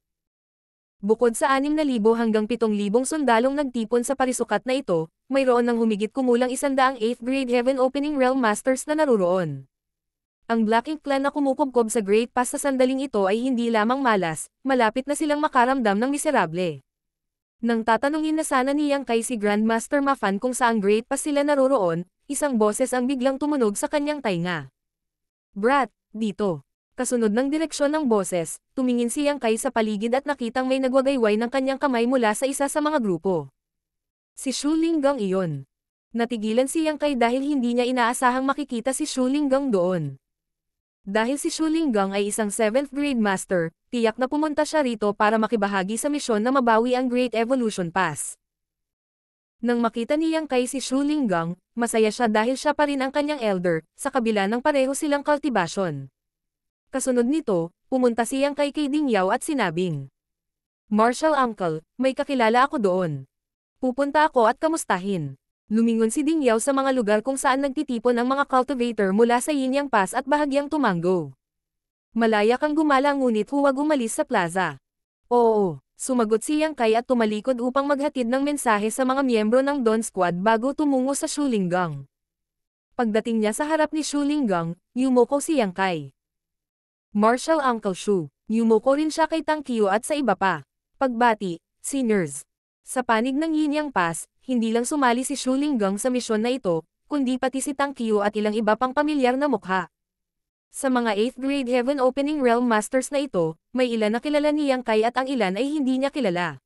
Bukod sa 6,000 hanggang 7,000 sundalong nagtipon sa parisukat na ito, mayroon ng humigit kumulang 100 8th grade Heaven Opening Realm Masters na naruroon. Ang Black Ink Clan na kumukubkob sa Great Pass sa sandaling ito ay hindi lamang malas, malapit na silang makaramdam ng miserable. Nang tatanungin na sana ni Yang Kai si Grandmaster Mafan kung saang Great Pass sila naroroon, isang boses ang biglang tumunog sa kanyang tainga. "Brat, dito." Kasunod ng direksyon ng boses, tumingin si Yang Kai sa paligid at nakitang may nagwagayway ng kanyang kamay mula sa isa sa mga grupo. Si Shu Linggang iyon. Natigilan si Yang Kai dahil hindi niya inaasahang makikita si Shu Linggang doon. Dahil si Shu Linggang ay isang 7th grade master, tiyak na pumunta siya rito para makibahagi sa misyon na mabawi ang Great Evolution Pass. Nang makita ni Yang Kai si Shu Linggang, masaya siya dahil siya pa rin ang kanyang elder, sa kabila ng pareho silang kultibasyon. Kasunod nito, pumunta si Yang Kai kay Ding Yao at sinabing, "Martial Uncle, may kakilala ako doon. Pupunta ako at kamustahin." Lumingon si Ding Yao sa mga lugar kung saan nagtitipon ang mga cultivator mula sa Yinyang Pass at bahagyang tumanggo. "Malaya kang gumala ngunit huwag umalis sa plaza." "Oo," sumagot si Yang Kai at tumalikod upang maghatid ng mensahe sa mga miyembro ng Dawn Squad bago tumungo sa Shu Linggang. Pagdating niya sa harap ni Shu Linggang, yumoko si Yang Kai. "Martial Uncle Shu." Yumoko rin siya kay Tang Qiu at sa iba pa. Pagbati, "Seniors." Sa panig ng Yinyang Pass, hindi lang sumali si Shu Linggang sa misyon na ito, kundi pati si Tang Qiu at ilang iba pang pamilyar na mukha. Sa mga 8th grade Heaven Opening Realm Masters na ito, may ilan na kilala ni Yang Kai at ang ilan ay hindi niya kilala.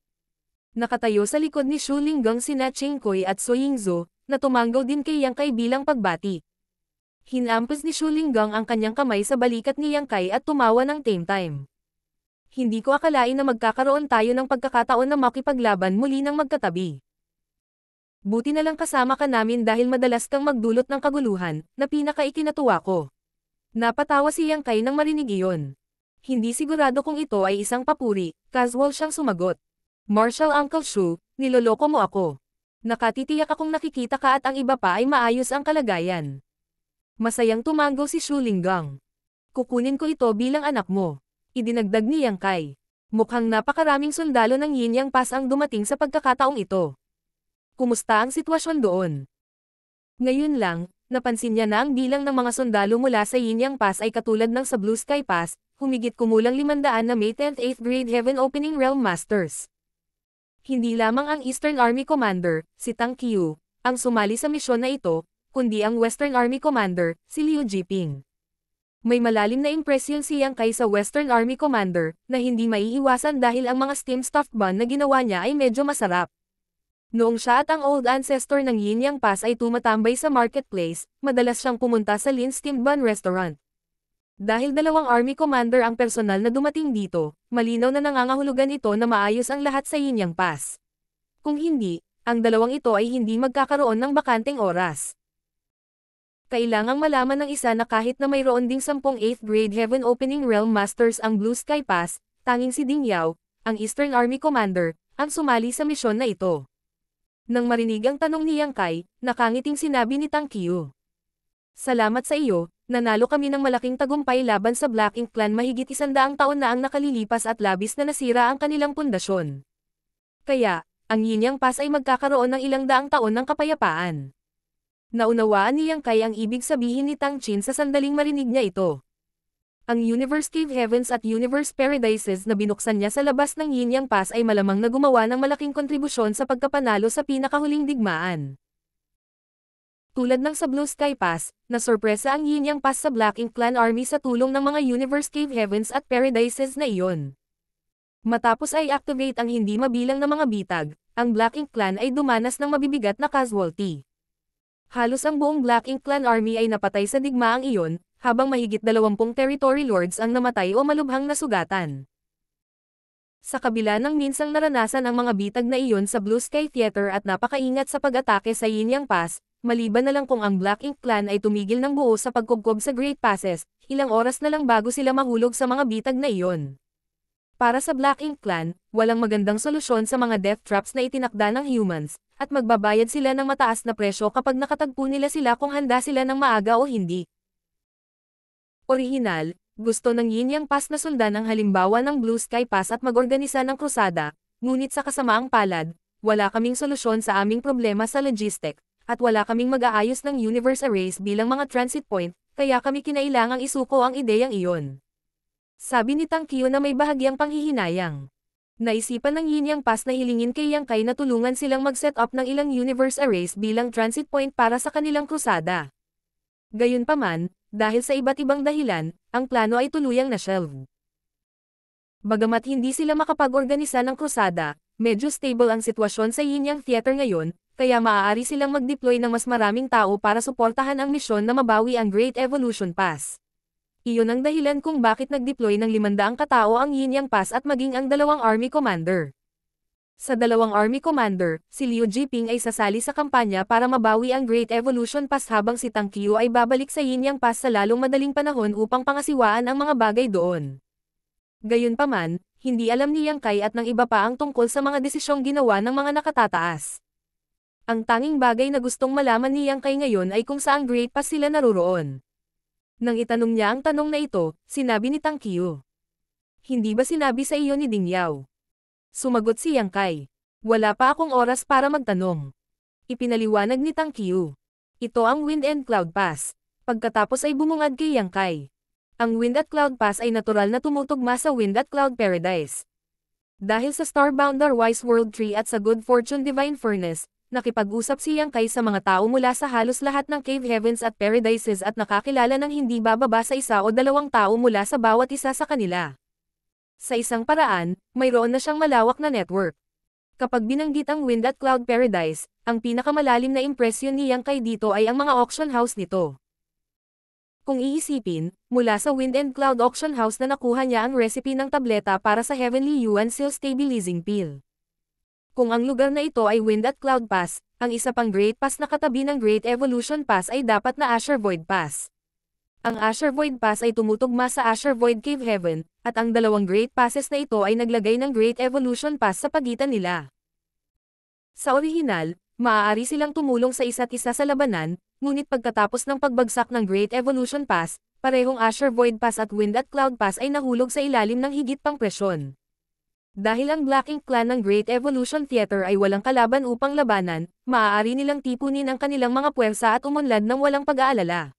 Nakatayo sa likod ni Shu Linggang sina Ching Kui at So Yingzhou, na tumanggaw din kay Yang Kai bilang pagbati. Hinampas ni Shu Linggang ang kanyang kamay sa balikat ni Yang Kai at tumawa ng tame time. "Hindi ko akalain na magkakaroon tayo ng pagkakataon na makipaglaban muli ng magkatabi. Buti na lang kasama ka namin dahil madalas kang magdulot ng kaguluhan, na pinaka-ikinatuwa ko." Napatawa si Yang Kai nang marinig iyon. Hindi sigurado kung ito ay isang papuri, casual siyang sumagot. "Martial Uncle Shu, niloloko mo ako. Nakatitiyak akong nakikita ka at ang iba pa ay maayos ang kalagayan." Masayang tumanggo si Shu Linggang. "Kukunin ko ito bilang anak mo." Idinagdag ni Yang Kai. Mukhang napakaraming sundalo ng Yinyang Pass ang dumating sa pagkakataong ito. Kumusta ang sitwasyon doon? Ngayon lang, napansin niya na ang bilang ng mga sundalo mula sa Yinyang Pass ay katulad ng sa Blue Sky Pass, humigit kumulang 500 na may 10th 8th grade Heaven Opening Realm Masters. Hindi lamang ang Eastern Army Commander, si Tang Qiu, ang sumali sa misyon na ito, kundi ang Western Army Commander, si Liu Jiping. May malalim na impresyon si Yang Kai sa Western Army Commander, na hindi maiiwasan dahil ang mga steam stuffed bun na ginawa niya ay medyo masarap. Noong siya at ang old ancestor ng Yinyang Pass ay tumatambay sa marketplace, madalas siyang pumunta sa Lin Steamed Bun Restaurant. Dahil dalawang Army Commander ang personal na dumating dito, malinaw na nangangahulugan ito na maayos ang lahat sa Yinyang Pass. Kung hindi, ang dalawang ito ay hindi magkakaroon ng bakanteng oras. Kailangang malaman ng isa na kahit na mayroon ding 10 8th grade Heaven Opening Realm Masters ang Blue Sky Pass, tanging si Ding Yao, ang Eastern Army Commander, ang sumali sa misyon na ito. Nang marinig ang tanong ni Yang Kai, nakangiting sinabi ni Tang Qiu. "Salamat sa iyo, nanalo kami ng malaking tagumpay laban sa Black Ink Clan mahigit 100 taon na ang nakalilipas at labis na nasira ang kanilang pundasyon. Kaya, ang Yinyang Pass ay magkakaroon ng ilang daang taon ng kapayapaan." Naunawaan ni Yang Kai ang ibig sabihin ni Tang Chin sa sandaling marinig niya ito. Ang Universe Cave Heavens at Universe Paradises na binuksan niya sa labas ng Yinyang Pass ay malamang na gumawa ng malaking kontribusyon sa pagkapanalo sa pinakahuling digmaan. Tulad ng sa Blue Sky Pass, nasorpresa ang Yinyang Pass sa Black Ink Clan Army sa tulong ng mga Universe Cave Heavens at Paradises na iyon. Matapos ay activate ang hindi mabilang na mga bitag, ang Black Ink Clan ay dumanas ng mabibigat na casualty. Halos ang buong Black Ink Clan Army ay napatay sa digmaang iyon, habang mahigit 20 territory lords ang namatay o malubhang nasugatan. Sa kabila ng minsang naranasan ang mga bitag na iyon sa Blue Sky Theater at napakaingat sa pag-atake sa Yinyang Pass, maliban na lang kung ang Black Ink Clan ay tumigil ng buo sa pagkubkob sa Great Passes, ilang oras na lang bago sila mahulog sa mga bitag na iyon. Para sa Black Ink Clan, walang magandang solusyon sa mga death traps na itinakda ng humans, at magbabayad sila ng mataas na presyo kapag nakatagpo nila sila kung handa sila ng maaga o hindi. Orihinal, gusto ng Yinyang Pass na sundan ang halimbawa ng Blue Sky Pass at mag-organisa ng krusada, ngunit sa kasamaang palad, wala kaming solusyon sa aming problema sa logistic, at wala kaming mag-aayos ng universe arrays bilang mga transit point, kaya kami kinailangang isuko ang ideyang iyon. Sabi ni Tang Qiu na may bahagyang panghihinayang. Naisipan ng Yinyang Pass na hilingin kay Yang Kai na tulungan silang mag-set up ng ilang universe arrays bilang transit point para sa kanilang krusada. Gayunpaman, dahil sa iba't ibang dahilan, ang plano ay tuluyang na-shelve. Bagamat hindi sila makapag-organisa ng krusada, medyo stable ang sitwasyon sa Yinyang Theater ngayon, kaya maaari silang mag-deploy ng mas maraming tao para suportahan ang misyon na mabawi ang Great Evolution Pass. Iyon ang dahilan kung bakit nag-deploy ng 500 katao ang Yinyang Pass at maging ang 2 Army Commander. Sa 2 Army Commander, si Liu Jiping ay sasali sa kampanya para mabawi ang Great Evolution Pass habang si Tang Qiu ay babalik sa Yinyang Pass sa lalong madaling panahon upang pangasiwaan ang mga bagay doon. Gayunpaman, hindi alam ni Yang Kai at ng iba pa ang tungkol sa mga desisyong ginawa ng mga nakatataas. Ang tanging bagay na gustong malaman ni Yang Kai ngayon ay kung saang Great Pass sila naroroon. Nang itanong niya ang tanong na ito, sinabi ni Tang Qiu. Hindi ba sinabi sa iyo ni Ding Yao? Sumagot si Yang Kai. Wala pa akong oras para magtanong. Ipinaliwanag ni Tang Qiu. Ito ang Wind and Cloud Pass. Pagkatapos ay bumungad kay Yang Kai. Ang Wind at Cloud Pass ay natural na tumutugma sa Wind at Cloud Paradise. Dahil sa Starbound Wise World Tree at sa Good Fortune Divine Furnace, nakipag-usap si Yang Kai sa mga tao mula sa halos lahat ng Cave Heavens at Paradises at nakakilala ng hindi bababa sa 1 o 2 tao mula sa bawat isa sa kanila. Sa isang paraan, mayroon na siyang malawak na network. Kapag binanggit ang Wind at Cloud Paradise, ang pinakamalalim na impresyon ni Yang Kai dito ay ang mga auction house nito. Kung iisipin, mula sa Wind and Cloud Auction House na nakuha niya ang recipe ng tableta para sa Heavenly Yuan Seal Stabilizing Pill. Kung ang lugar na ito ay Wind at Cloud Pass, ang isa pang Great Pass na katabi ng Great Evolution Pass ay dapat na Azure Void Pass. Ang Azure Void Pass ay tumutugma sa Azure Void Cave Heaven, at ang 2 Great Passes na ito ay naglagay ng Great Evolution Pass sa pagitan nila. Sa orihinal, maaari silang tumulong sa isa't isa sa labanan, ngunit pagkatapos ng pagbagsak ng Great Evolution Pass, parehong Azure Void Pass at Wind at Cloud Pass ay nahulog sa ilalim ng higit pang presyon. Dahil ang Black Ink Clan ng Great Evolution Theater ay walang kalaban upang labanan, maaari nilang tipunin ang kanilang mga puwersa at umunlad ng walang pag-aalala.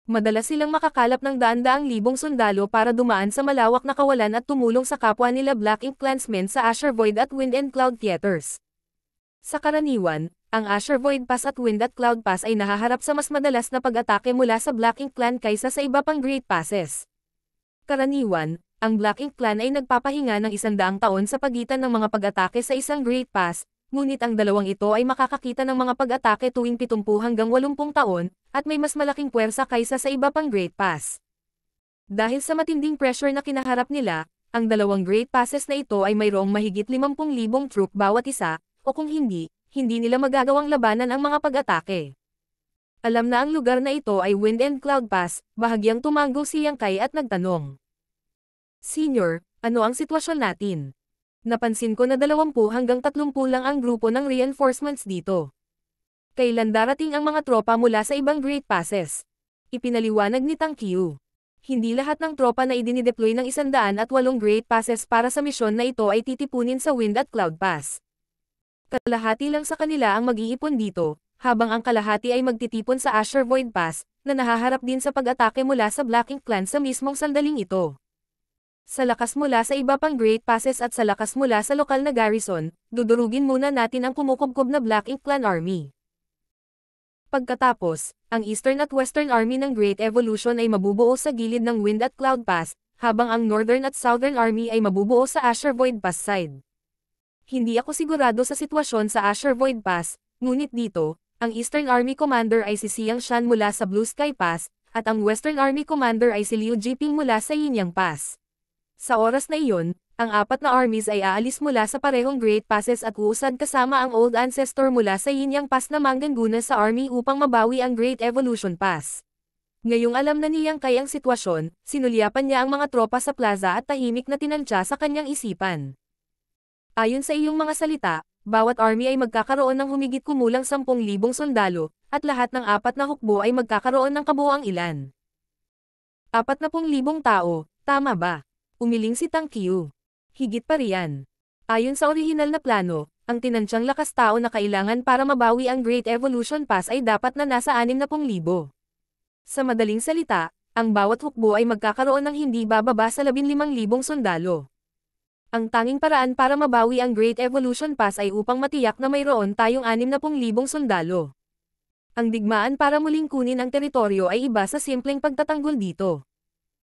Madalas silang makakalap ng daan-daang libong sundalo para dumaan sa malawak na kawalan at tumulong sa kapwa nila Black Ink Clansmen sa Azure Void at Wind and Cloud Theaters. Sa karaniwan, ang Azure Void Pass at Wind at Cloud Pass ay nahaharap sa mas madalas na pag-atake mula sa Black Ink Clan kaysa sa iba pang Great Passes. Karaniwan, ang Black Ink Clan ay nagpapahinga ng 100 taon sa pagitan ng mga pag-atake sa isang Great Pass, ngunit ang dalawang ito ay makakakita ng mga pag-atake tuwing 70 hanggang 80 taon, at may mas malaking puwersa kaysa sa iba pang Great Pass. Dahil sa matinding pressure na kinaharap nila, ang 2 Great Passes na ito ay mayroong mahigit 50,000 troop bawat isa, o kung hindi, hindi nila magagawang labanan ang mga pag-atake. Alam na ang lugar na ito ay Wind and Cloud Pass, bahagyang tumango si Yang Kai at nagtanong. Senior, ano ang sitwasyon natin? Napansin ko na 20 hanggang 30 lang ang grupo ng reinforcements dito. Kailan darating ang mga tropa mula sa ibang Great Passes? Ipinaliwanag ni Tang Qiu. Hindi lahat ng tropa na idinideploy ng 108 Great Passes para sa misyon na ito ay titipunin sa Wind at Cloud Pass. Kalahati lang sa kanila ang mag-iipon dito, habang ang kalahati ay magtitipon sa Azure Void Pass, na nahaharap din sa pag-atake mula sa Black Ink Clan sa mismong sandaling ito. Sa lakas mula sa iba pang Great Passes at sa lakas mula sa lokal na garrison, dudurugin muna natin ang kumukubkob na Black Ink Clan Army. Pagkatapos, ang Eastern at Western Army ng Great Evolution ay mabubuo sa gilid ng Wind at Cloud Pass, habang ang Northern at Southern Army ay mabubuo sa Azure Void Pass side. Hindi ako sigurado sa sitwasyon sa Azure Void Pass, ngunit dito, Ang Eastern Army Commander ay si Xiang Shan mula sa Blue Sky Pass, at ang Western Army Commander ay si Liu Jiping mula sa Yinyang Pass. Sa oras na iyon, ang apat na armies ay aalis mula sa parehong Great Passes at uusad kasama ang Old Ancestor mula sa Yinyang Pass na manggaguna sa army upang mabawi ang Great Evolution Pass. Ngayong alam na ni Yang Kai ang sitwasyon, sinulyapan niya ang mga tropa sa plaza at tahimik na tinantya sa kanyang isipan. Ayon sa iyong mga salita, bawat army ay magkakaroon ng humigit kumulang 10,000 sundalo, at lahat ng apat na hukbo ay magkakaroon ng kabuuang ilan. 40,000 tao, tama ba? Umiling si Tang Qiu. Higit pa riyan. Ayon sa orihinal na plano, ang tinantsyang lakas tao na kailangan para mabawi ang Great Evolution Pass ay dapat na nasa 60,000. Sa madaling salita, ang bawat hukbo ay magkakaroon ng hindi bababa sa 15,000 sundalo. Ang tanging paraan para mabawi ang Great Evolution Pass ay upang matiyak na mayroon tayong 60,000 sundalo. Ang digmaan para muling kunin ang teritoryo ay iba sa simpleng pagtatanggol dito.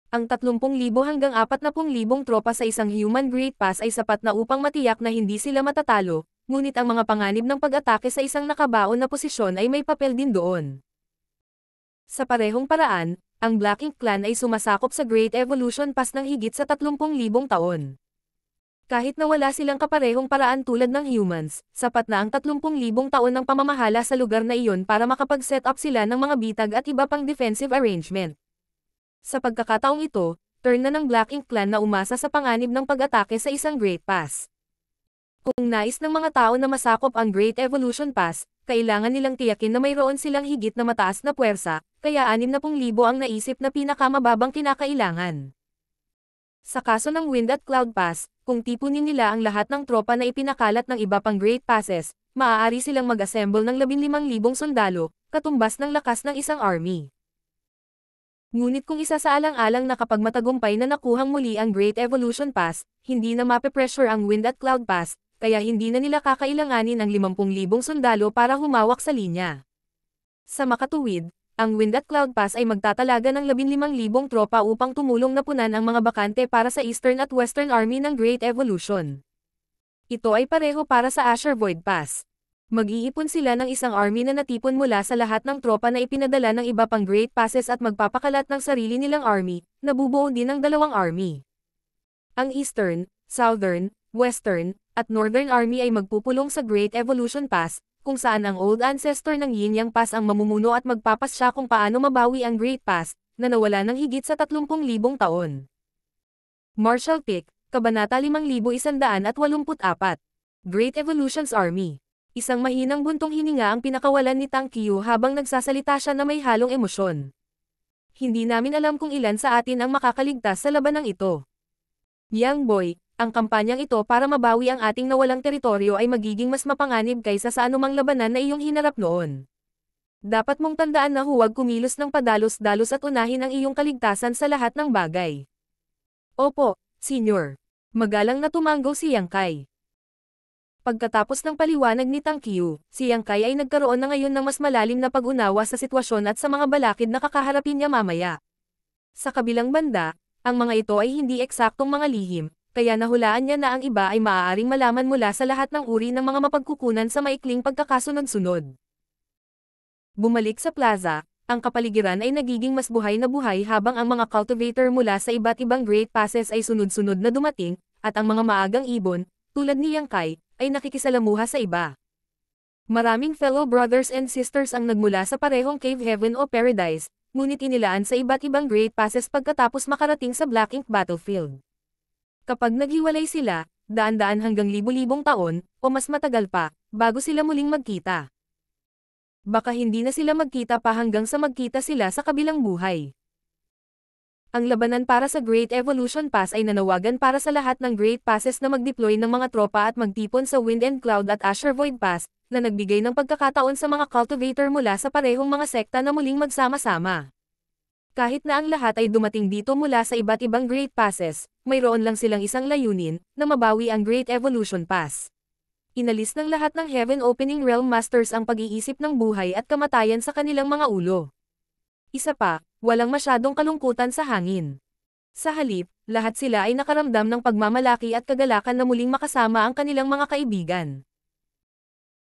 Ang 30,000 hanggang 40,000 tropa sa isang human Great Pass ay sapat na upang matiyak na hindi sila matatalo, ngunit ang mga panganib ng pag-atake sa isang nakabaon na posisyon ay may papel din doon. Sa parehong paraan, ang Black Ink Clan ay sumasakop sa Great Evolution Pass ng higit sa 30,000 taon. Kahit na wala silang kaparehong paraan tulad ng humans, sapat na ang 30,000 taon ng pamamahala sa lugar na iyon para makapag-set up sila ng mga bitag at iba pang defensive arrangement. Sa pagkakataong ito, turn na ng Black Ink Clan na umasa sa panganib ng pag-atake sa isang Great Pass. Kung nais ng mga tao na masakop ang Great Evolution Pass, kailangan nilang tiyakin na mayroon silang higit na mataas na puwersa, kaya 60,000 ang naisip na pinakamababang kinakailangan. Sa kaso ng Wind at Cloud Pass, kung tipunin nila ang lahat ng tropa na ipinakalat ng iba pang Great Passes, maaari silang mag-assemble ng 15,000 sundalo, katumbas ng lakas ng isang army. Ngunit kung isa sa alang-alang na kapag matagumpay na nakuhang muli ang Great Evolution Pass, hindi na mape-pressure ang Wind at Cloud Pass, kaya hindi na nila kakailanganin ang 50,000 sundalo para humawak sa linya. Sa makatuwid, ang Wind at Cloud Pass ay magtatalaga ng 15,000 tropa upang tumulong na punan ang mga bakante para sa Eastern at Western Army ng Great Evolution. Ito ay pareho para sa Azure Void Pass. Mag-iipon sila ng isang army na natipon mula sa lahat ng tropa na ipinadala ng iba pang Great Passes at magpapakalat ng sarili nilang army, na bubuo din ng dalawang army. Ang Eastern, Southern, Western, at Northern Army ay magpupulong sa Great Evolution Pass, kung saan ang Old Ancestor ng Yinyang Pass ang mamumuno at magpapasya kung paano mabawi ang Great Pass, na nawala ng higit sa 30,000 taon. Marshall Pick, Kabanata 5184. Great Evolution's Army. Isang mahinang buntong hininga ang pinakawalan ni Tang Qiu habang nagsasalita siya na may halong emosyon. Hindi namin alam kung ilan sa atin ang makakaligtas sa labanang ito. Young boy, ang kampanyang ito para mabawi ang ating nawalang teritoryo ay magiging mas mapanganib kaysa sa anumang labanan na iyong hinarap noon. Dapat mong tandaan na huwag kumilos ng padalos-dalos at unahin ang iyong kaligtasan sa lahat ng bagay. Opo, Senyor. Magalang na tumanggo si Yang Kai. Pagkatapos ng paliwanag ni Tang Qiu, si Yang Kai ay nagkaroon na ngayon ng mas malalim na pag-unawa sa sitwasyon at sa mga balakid na kakaharapin niya mamaya. Sa kabilang banda, ang mga ito ay hindi eksaktong mga lihim, kaya nahulaan niya na ang iba ay maaaring malaman mula sa lahat ng uri ng mga mapagkukunan sa maikling pagkakasunod-sunod. Bumalik sa plaza, ang kapaligiran ay nagiging mas buhay na buhay habang ang mga cultivator mula sa iba't ibang Great Passes ay sunod-sunod na dumating, at ang mga maagang ibon, tulad ni Yang Kai, ay nakikisalamuha sa iba. Maraming fellow brothers and sisters ang nagmula sa parehong Cave Heaven o Paradise, ngunit inilaan sa iba't ibang Great Passes pagkatapos makarating sa Black Ink Battlefield. Kapag naghiwalay sila, daan-daan hanggang libu-libong taon, o mas matagal pa, bago sila muling magkita. Baka hindi na sila magkita pa hanggang sa magkita sila sa kabilang buhay. Ang labanan para sa Great Evolution Pass ay nanawagan para sa lahat ng Great Passes na mag-deploy ng mga tropa at magtipon sa Wind and Cloud at Azure Void Pass, na nagbigay ng pagkakataon sa mga cultivator mula sa parehong mga sekta na muling magsama-sama. Kahit na ang lahat ay dumating dito mula sa iba't ibang Great Passes, mayroon lang silang isang layunin, na mabawi ang Great Evolution Pass. Inalis ng lahat ng Heaven Opening Realm Masters ang pag-iisip ng buhay at kamatayan sa kanilang mga ulo. Isa pa, walang masyadong kalungkutan sa hangin. Sa halip, lahat sila ay nakaramdam ng pagmamalaki at kagalakan na muling makasama ang kanilang mga kaibigan.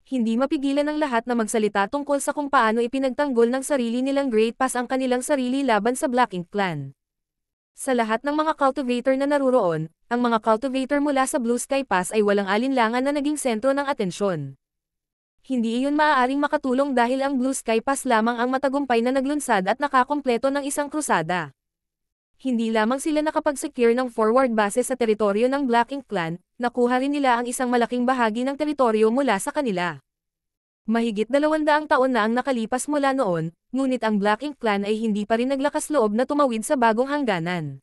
Hindi mapigilan ng lahat na magsalita tungkol sa kung paano ipinagtanggol ng sarili nilang Great Pass ang kanilang sarili laban sa Black Ink Clan. Sa lahat ng mga cultivator na naruroon, ang mga cultivator mula sa Blue Sky Pass ay walang alinlangan na naging sentro ng atensyon. Hindi iyon maaaring makatulong dahil ang Blue Sky Pass lamang ang matagumpay na naglunsad at nakakumpleto ng isang krusada. Hindi lamang sila nakapag-secure ng forward base sa teritoryo ng Black Ink Clan, nakuha rin nila ang isang malaking bahagi ng teritoryo mula sa kanila. Mahigit 200 taon na ang nakalipas mula noon, ngunit ang Black Ink Clan ay hindi pa rin naglakas loob na tumawid sa bagong hangganan.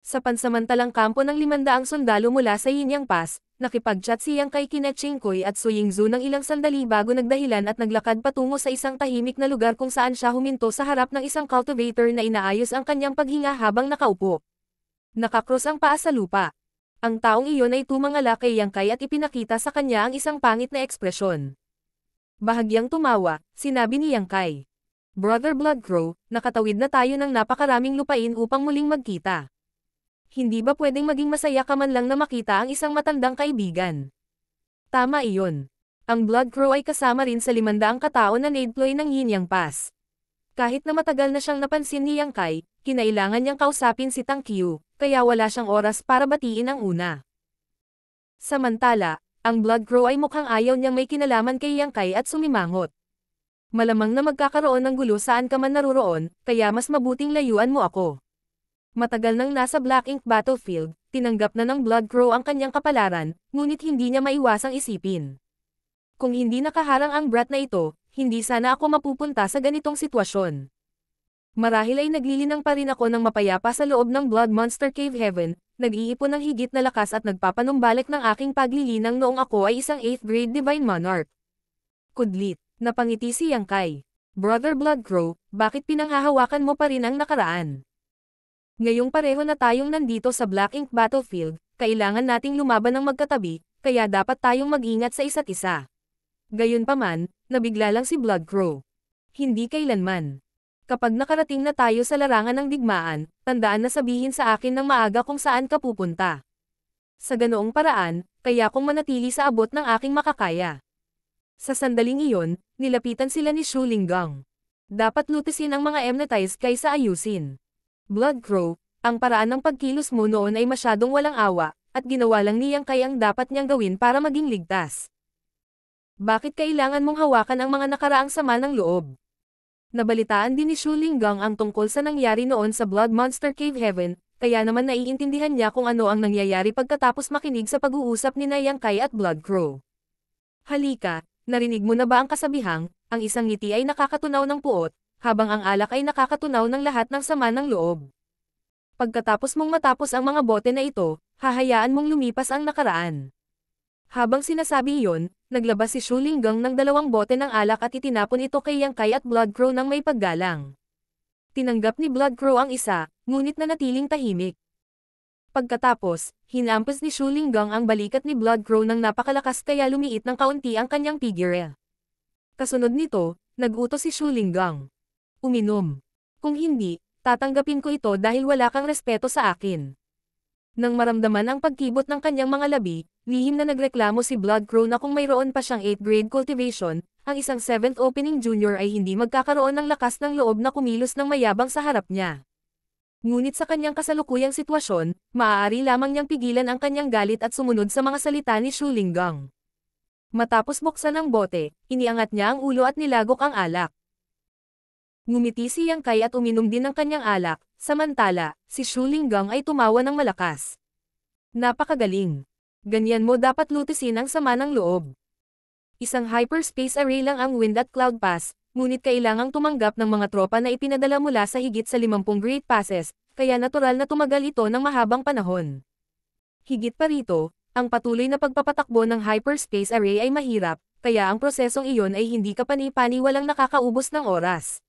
Sa pansamantalang kampo ng 500 sundalo mula sa Yinyang Pass, nakipag-chat si Yang Kai kina Chingkoy at Su Yingzhu ng ilang sandali bago nagdahilan at naglakad patungo sa isang tahimik na lugar kung saan siya huminto sa harap ng isang cultivator na inaayos ang kanyang paghinga habang nakaupo. Nakakross ang paa sa lupa. Ang taong iyon ay tumangala kay Yang Kai at ipinakita sa kanya ang isang pangit na ekspresyon. Bahagyang tumawa, sinabi ni Yang Kai. Brother Bloodcrow, nakatawid na tayo ng napakaraming lupain upang muling magkita. Hindi ba pwedeng maging masaya ka man lang na makita ang isang matandang kaibigan? Tama iyon. Ang Bloodcrow ay kasama rin sa 500 katao na naidploy ng Yinyang Pass. Kahit na matagal na siyang napansin ni Yang Kai, kinailangan niyang kausapin si Tang Qiu, kaya wala siyang oras para batiin ang una. Samantala, ang Bloodcrow ay mukhang ayaw niyang may kinalaman kay Yang Kai at sumimangot. Malamang na magkakaroon ng gulo saan ka man naruroon, kaya mas mabuting layuan mo ako. Matagal nang nasa Black Ink battlefield, tinanggap na ng Bloodcrow ang kanyang kapalaran, ngunit hindi niya maiwasang isipin. Kung hindi nakaharang ang brat na ito, hindi sana ako mapupunta sa ganitong sitwasyon. Marahil ay naglilinang pa rin ako ng mapayapa sa loob ng Blood Monster Cave Heaven, nag-iipon ng higit na lakas at nagpapanumbalik ng aking paglilinang noong ako ay isang 8th grade Divine Monarch. Kudlit, napangiti si Yang Kai. Brother Bloodcrow, bakit pinanghahawakan mo pa rin ang nakaraan? Ngayong pareho na tayong nandito sa Black Ink battlefield, kailangan nating lumaban ng magkatabi, kaya dapat tayong mag-ingat sa isa't isa. Gayunpaman, nabigla lang si Bloodcrow. Hindi kailanman. Kapag nakarating na tayo sa larangan ng digmaan, tandaan na sabihin sa akin ng maaga kung saan ka pupunta. Sa ganoong paraan, kaya kong manatili sa abot ng aking makakaya. Sa sandaling iyon, nilapitan sila ni Shu Linggang. Dapat lutisin ang mga Amnetize kaysa ayusin. Bloodcrow, ang paraan ng pagkilos mo noon ay masyadong walang awa, at ginawa lang ni Yang Kai ang dapat niyang gawin para maging ligtas. Bakit kailangan mong hawakan ang mga nakaraang sama ng loob? Nabalitaan din ni Shu Linggang ang tungkol sa nangyari noon sa Blood Monster Cave Heaven, kaya naman naiintindihan niya kung ano ang nangyayari pagkatapos makinig sa pag-uusap ni Yang Kai at Bloodcrow. Halika, narinig mo na ba ang kasabihang, ang isang ngiti ay nakakatunaw ng puot, habang ang alak ay nakakatunaw ng lahat ng sama ng loob. Pagkatapos mong matapos ang mga bote na ito, hahayaan mong lumipas ang nakaraan. Habang sinasabi iyon, naglabas si Shu Linggang ng 2 bote ng alak at itinapon ito kay Yang Kai at Bloodcrow ng may paggalang. Tinanggap ni Bloodcrow ang isa, ngunit nanatiling tahimik. Pagkatapos, hinampas ni Shu Linggang ang balikat ni Bloodcrow ng napakalakas kaya lumiit ng kaunti ang kanyang figure. Kasunod nito, nag-utos si Shu Linggang. Uminom. Kung hindi, tatanggapin ko ito dahil wala kang respeto sa akin. Nang maramdaman ang pagkibot ng kanyang mga labi, lihim na nagreklamo si Bloodcrow na kung mayroon pa siyang 8th grade cultivation, ang isang 7th opening junior ay hindi magkakaroon ng lakas ng loob na kumilos ng mayabang sa harap niya. Ngunit sa kanyang kasalukuyang sitwasyon, maaari lamang niyang pigilan ang kanyang galit at sumunod sa mga salita ni Shu Linggang. Matapos buksan ang bote, iniangat niya ang ulo at nilagok ang alak. Ngumiti si Yang Kai at uminom din ng kanyang alak, samantala, si Shu Linggang ay tumawa ng malakas. Napakagaling. Ganyan mo dapat lutisin ang sama ng loob. Isang hyperspace array lang ang Wind at Cloud Pass, ngunit kailangang tumanggap ng mga tropa na ipinadala mula sa higit sa 50 Great Passes, kaya natural na tumagal ito ng mahabang panahon. Higit pa rito, ang patuloy na pagpapatakbo ng hyperspace array ay mahirap, kaya ang prosesong iyon ay hindi kapani-pani walang nakakaubos ng oras.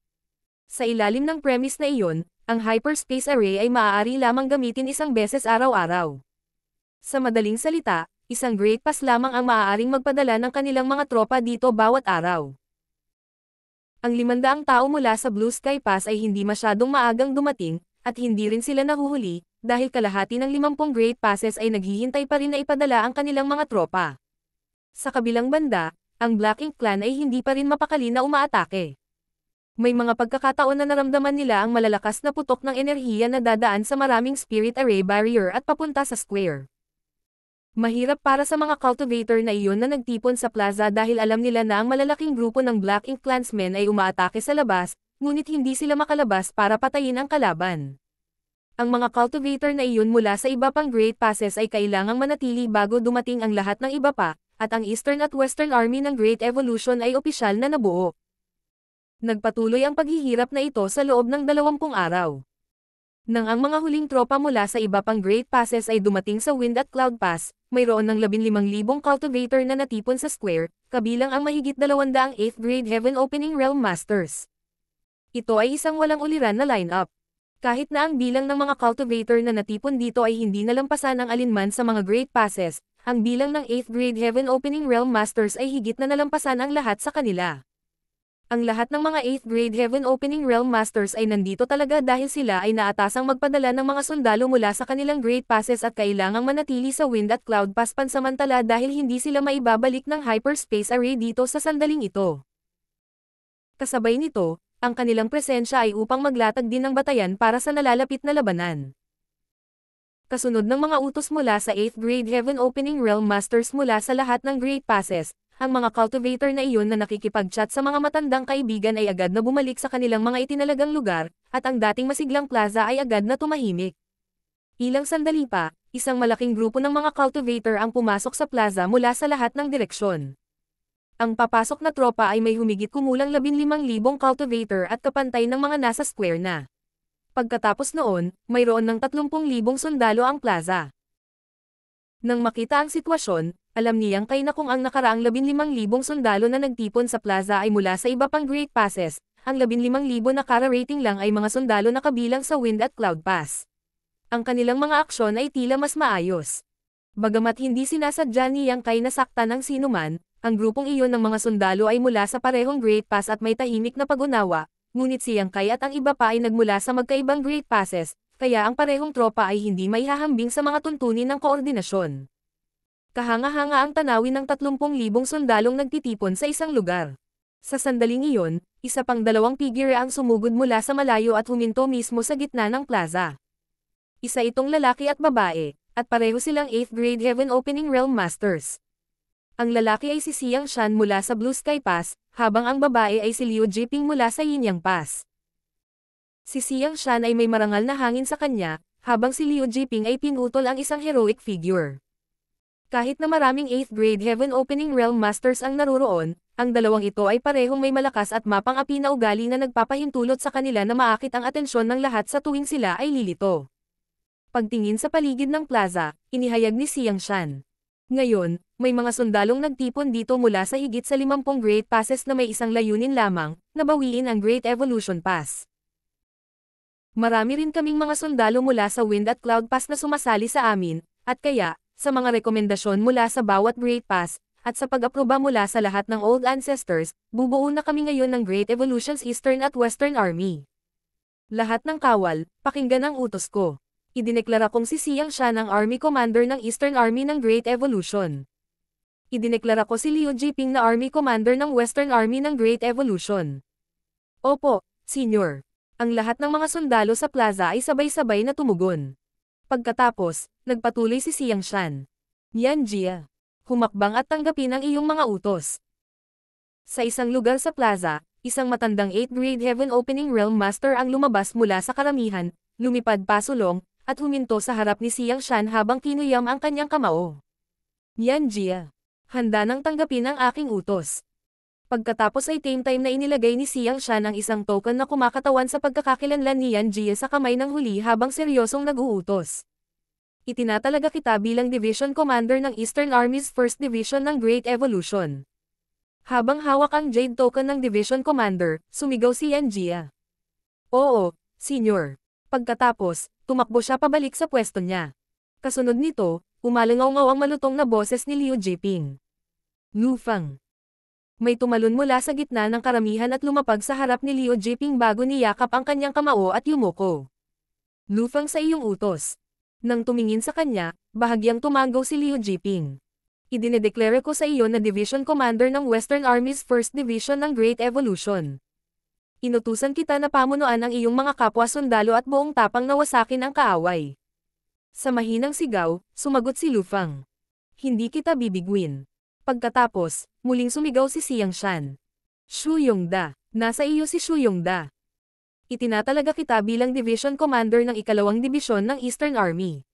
Sa ilalim ng premise na iyon, ang hyperspace array ay maaari lamang gamitin isang beses araw-araw. Sa madaling salita, isang Great Pass lamang ang maaaring magpadala ng kanilang mga tropa dito bawat araw. Ang 500 tao mula sa Blue Sky Pass ay hindi masyadong maagang dumating, at hindi rin sila nahuhuli, dahil kalahati ng 50 Great Passes ay naghihintay pa rin na ipadala ang kanilang mga tropa. Sa kabilang banda, ang Black Ink Clan ay hindi pa rin mapakali na umaatake. May mga pagkakataon na naramdaman nila ang malalakas na putok ng enerhiya na dadaan sa maraming spirit array barrier at papunta sa square. Mahirap para sa mga cultivator na iyon na nagtipon sa plaza dahil alam nila na ang malalaking grupo ng Black Ink Clansmen ay umaatake sa labas, ngunit hindi sila makalabas para patayin ang kalaban. Ang mga cultivator na iyon mula sa iba pang Great Passes ay kailangang manatili bago dumating ang lahat ng iba pa, at ang Eastern at Western Army ng Great Evolution ay opisyal na nabuo. Nagpatuloy ang paghihirap na ito sa loob ng 20 araw. Nang ang mga huling tropa mula sa iba pang Great Passes ay dumating sa Wind at Cloud Pass, mayroon ng 15,000 cultivator na natipon sa square, kabilang ang mahigit 200 8th Grade Heaven Opening Realm Masters. Ito ay isang walang uliran na lineup. Kahit na ang bilang ng mga cultivator na natipon dito ay hindi nalampasan ang alinman sa mga Great Passes, ang bilang ng 8th Grade Heaven Opening Realm Masters ay higit na nalampasan ang lahat sa kanila. Ang lahat ng mga 8th Grade Heaven Opening Realm Masters ay nandito talaga dahil sila ay naatasang magpadala ng mga sundalo mula sa kanilang Great Passes at kailangang manatili sa Wind at Cloud Pass pansamantala dahil hindi sila maibabalik ng Hyperspace Array dito sa sandaling ito. Kasabay nito, ang kanilang presensya ay upang maglatag din ng batayan para sa nalalapit na labanan. Kasunod ng mga utos mula sa 8th Grade Heaven Opening Realm Masters mula sa lahat ng Great Passes, ang mga cultivator na iyon na nakikipag-chat sa mga matandang kaibigan ay agad na bumalik sa kanilang mga itinalagang lugar, at ang dating masiglang plaza ay agad na tumahimik. Ilang sandali pa, isang malaking grupo ng mga cultivator ang pumasok sa plaza mula sa lahat ng direksyon. Ang papasok na tropa ay may humigit kumulang 15,000 cultivator at kapantay ng mga nasa square na. Pagkatapos noon, mayroon ng 30,000 sundalo ang plaza. Nang makita ang sitwasyon, alam niyang kay na kung ang nakaraang 15,000 sundalo na nagtipon sa plaza ay mula sa iba pang Great Passes, ang 15,000 na kara-rating lang ay mga sundalo na kabilang sa Wind at Cloud Pass. Ang kanilang mga aksyon ay tila mas maayos. Bagamat hindi sinasadya niyang kay nasaktan ng sinuman, ang grupong iyon ng mga sundalo ay mula sa parehong Great Pass at may tahimik na pag-unawa, ngunit si Yang Kai at ang iba pa ay nagmula sa magkaibang Great Passes, kaya ang parehong tropa ay hindi maihahambing sa mga tuntunin ng koordinasyon. Kahanga-hanga ang tanawin ng 30,000 sundalong nagtitipon sa isang lugar. Sa sandaling iyon, isa pang 2 figure ang sumugod mula sa malayo at huminto mismo sa gitna ng plaza. Isa itong lalaki at babae, at pareho silang 8th Grade Heaven Opening Realm Masters. Ang lalaki ay si Xiang Shan mula sa Blue Sky Pass, habang ang babae ay si Liu Jiping mula sa Yinyang Pass. Si Xiang Shan ay may marangal na hangin sa kanya, habang si Liu Jiping ay pinutol ang isang heroic figure. Kahit na maraming 8th Grade Heaven Opening Realm Masters ang naruroon, ang dalawang ito ay parehong may malakas at mapang-api na ugali na nagpapahintulot sa kanila na maakit ang atensyon ng lahat sa tuwing sila ay lilito. Pagtingin sa paligid ng plaza, inihayag ni Xiang Shan. Ngayon, may mga sundalong nagtipon dito mula sa higit sa 50 Great Passes na may isang layunin lamang, na bawiin ang Great Evolution Pass. Marami rin kaming mga sundalo mula sa Wind at Cloud Pass na sumasali sa amin, at kaya, sa mga rekomendasyon mula sa bawat Great Pass, at sa pag-aproba mula sa lahat ng Old Ancestors, bubuo na kami ngayon ng Great Evolution's Eastern at Western Army. Lahat ng kawal, pakinggan ang utos ko. Idineklara kong si Xiang Shan ang Army Commander ng Eastern Army ng Great Evolution. Idineklara ko si Liu Jiping na Army Commander ng Western Army ng Great Evolution. Opo, Senior. Ang lahat ng mga sundalo sa plaza ay sabay-sabay na tumugon. Pagkatapos, nagpatuloy si Xiang Shan. Yan Jia. Humakbang at tanggapin ang iyong mga utos. Sa isang lugar sa plaza, isang matandang 8th Grade Heaven Opening Realm Master ang lumabas mula sa karamihan, lumipad pasulong, at huminto sa harap ni Xiang Shan habang kinuyam ang kanyang kamao. Yan Jia. Handa nang tanggapin ang aking utos. Pagkatapos ay time na inilagay ni Xiang Shan ang isang token na kumakatawan sa pagkakakilanlan ni Yan Jia sa kamay ng huli habang seryosong nag-uutos. Itinatalaga kita bilang Division Commander ng Eastern Army's 1st Division ng Great Evolution. Habang hawak ang Jade Token ng Division Commander, sumigaw si Yan Jia. Oo, Senior. Pagkatapos, tumakbo siya pabalik sa pwesto niya. Kasunod nito, umalangaw-ngaw ang malutong na boses ni Liu Jiping. Lu Feng. May tumalon mula sa gitna ng karamihan at lumapag sa harap ni Liu Jiping bago niyakap ang kanyang kamao at yumuko. Lu Feng sa iyong utos. Nang tumingin sa kanya, bahagyang tumango si Liu Jiping. Idinedeklara ko sa iyo na Division Commander ng Western Army's 1st Division ng Great Evolution. Inutusan kita na pamunuan ang iyong mga kapwa sundalo at buong tapang na wasakin ang kaaway. Sa mahinang sigaw, sumagot si Lu Fang. Hindi kita bibigwin. Pagkatapos, muling sumigaw si Xiang Shan. Xu Yongda, nasa iyo si Xu Yongda. Itinatalaga kita bilang Division Commander ng ikalawang dibisyon ng Eastern Army.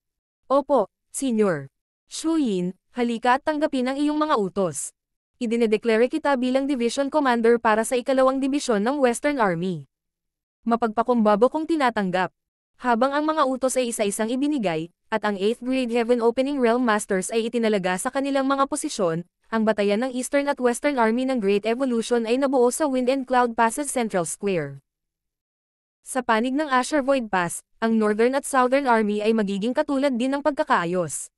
Opo, Senior. Xu Yin, halika at tanggapin ang iyong mga utos. Idinedeklara kita bilang Division Commander para sa ikalawang dibisyon ng Western Army. Mapagpakumbaba kong tinatanggap. Habang ang mga utos ay isa-isang ibinigay, at ang 8th Grade Heaven Opening Realm Masters ay itinalaga sa kanilang mga posisyon, ang batayan ng Eastern at Western Army ng Great Evolution ay nabuo sa Wind and Cloud Pass's Central Square. Sa panig ng Azure Void Pass, ang Northern at Southern Army ay magiging katulad din ng pagkakaayos.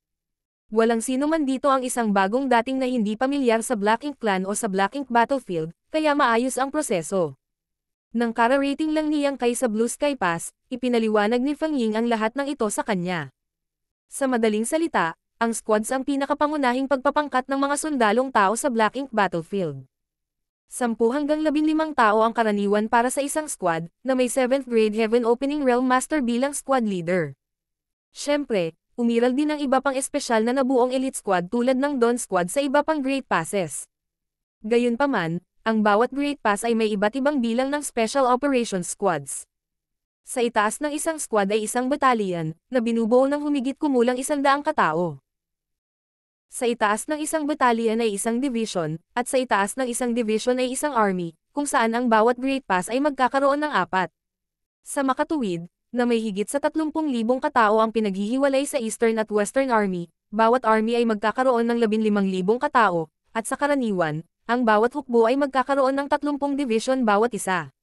Walang sino man dito ang isang bagong dating na hindi pamilyar sa Black Ink Clan o sa Black Ink Battlefield, kaya maayos ang proseso. Nang kararating lang niyang kay sa Blue Sky Pass, ipinaliwanag ni Fang Ying ang lahat ng ito sa kanya. Sa madaling salita, ang squads ang pinakapangunahing pagpapangkat ng mga sundalong tao sa Black Ink Battlefield. 10 hanggang 15 tao ang karaniwan para sa isang squad, na may 7th Grade Heaven Opening Realm Master bilang squad leader. Siyempre, umiral din ang iba pang espesyal na nabuong elite squad tulad ng Dawn Squad sa iba pang Great Passes. Gayunpaman, ang bawat Great Pass ay may iba't ibang bilang ng Special Operations Squads. Sa itaas ng isang squad ay isang battalion, na binubuo ng humigit kumulang 100 katao. Sa itaas ng isang battalion ay isang division, at sa itaas ng isang division ay isang army, kung saan ang bawat Great Pass ay magkakaroon ng 4. Sa makatuwid, na may higit sa 30,000 katao ang pinaghihiwalay sa Eastern at Western Army, bawat army ay magkakaroon ng 15,000 katao, at sa karaniwan, ang bawat hukbo ay magkakaroon ng 30 division bawat isa.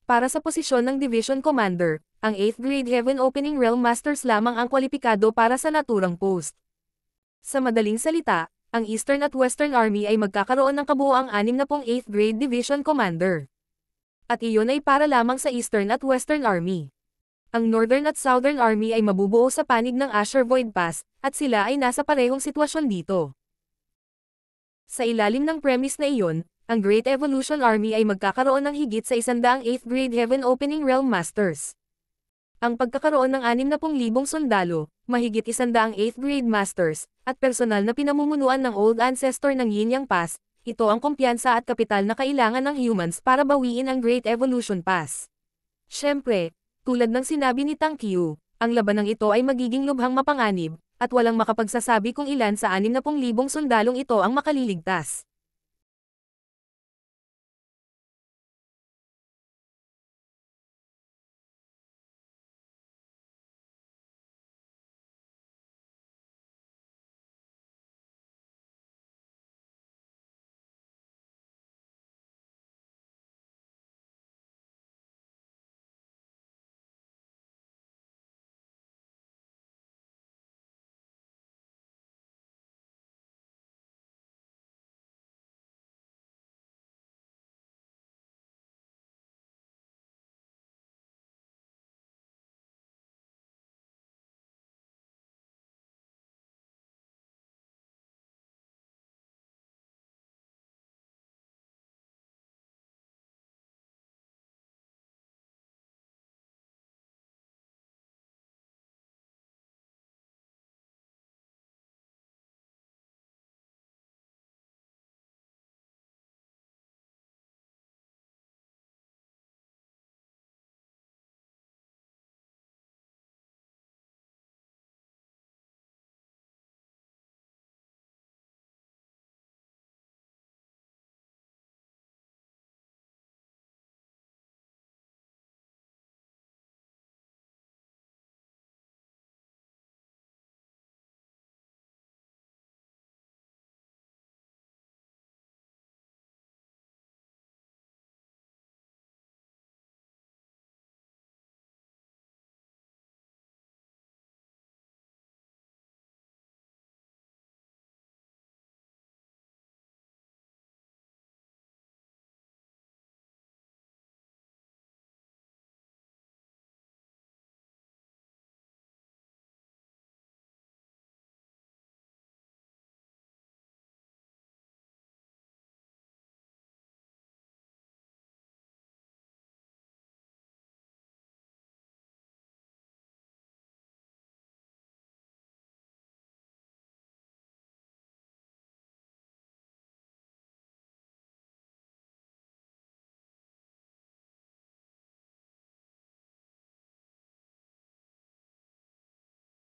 Para sa posisyon ng Division Commander, ang 8th Grade Heaven Opening Realm Masters lamang ang kwalipikado para sa naturang post. Sa madaling salita, ang Eastern at Western Army ay magkakaroon ng kabuuang 68th Grade Division Commander. At iyon ay para lamang sa Eastern at Western Army. Ang Northern at Southern Army ay mabubuo sa panig ng Azure Void Pass, at sila ay nasa parehong sitwasyon dito. Sa ilalim ng premise na iyon, ang Great Evolution Army ay magkakaroon ng higit sa 108th Grade Heaven Opening Realm Masters. Ang pagkakaroon ng 60,000 sundalo, mahigit 108th Grade Masters, at personal na pinamumunuan ng Old Ancestor ng Yin Yang Pass, ito ang kumpiyansa at kapital na kailangan ng humans para bawiin ang Great Evolution Pass. Siyempre, tulad ng sinabi ni Tang Qiu, ang labanang ito ay magiging lubhang mapanganib, at walang makapagsasabi kung ilan sa 60,000 sundalong ito ang makaliligtas.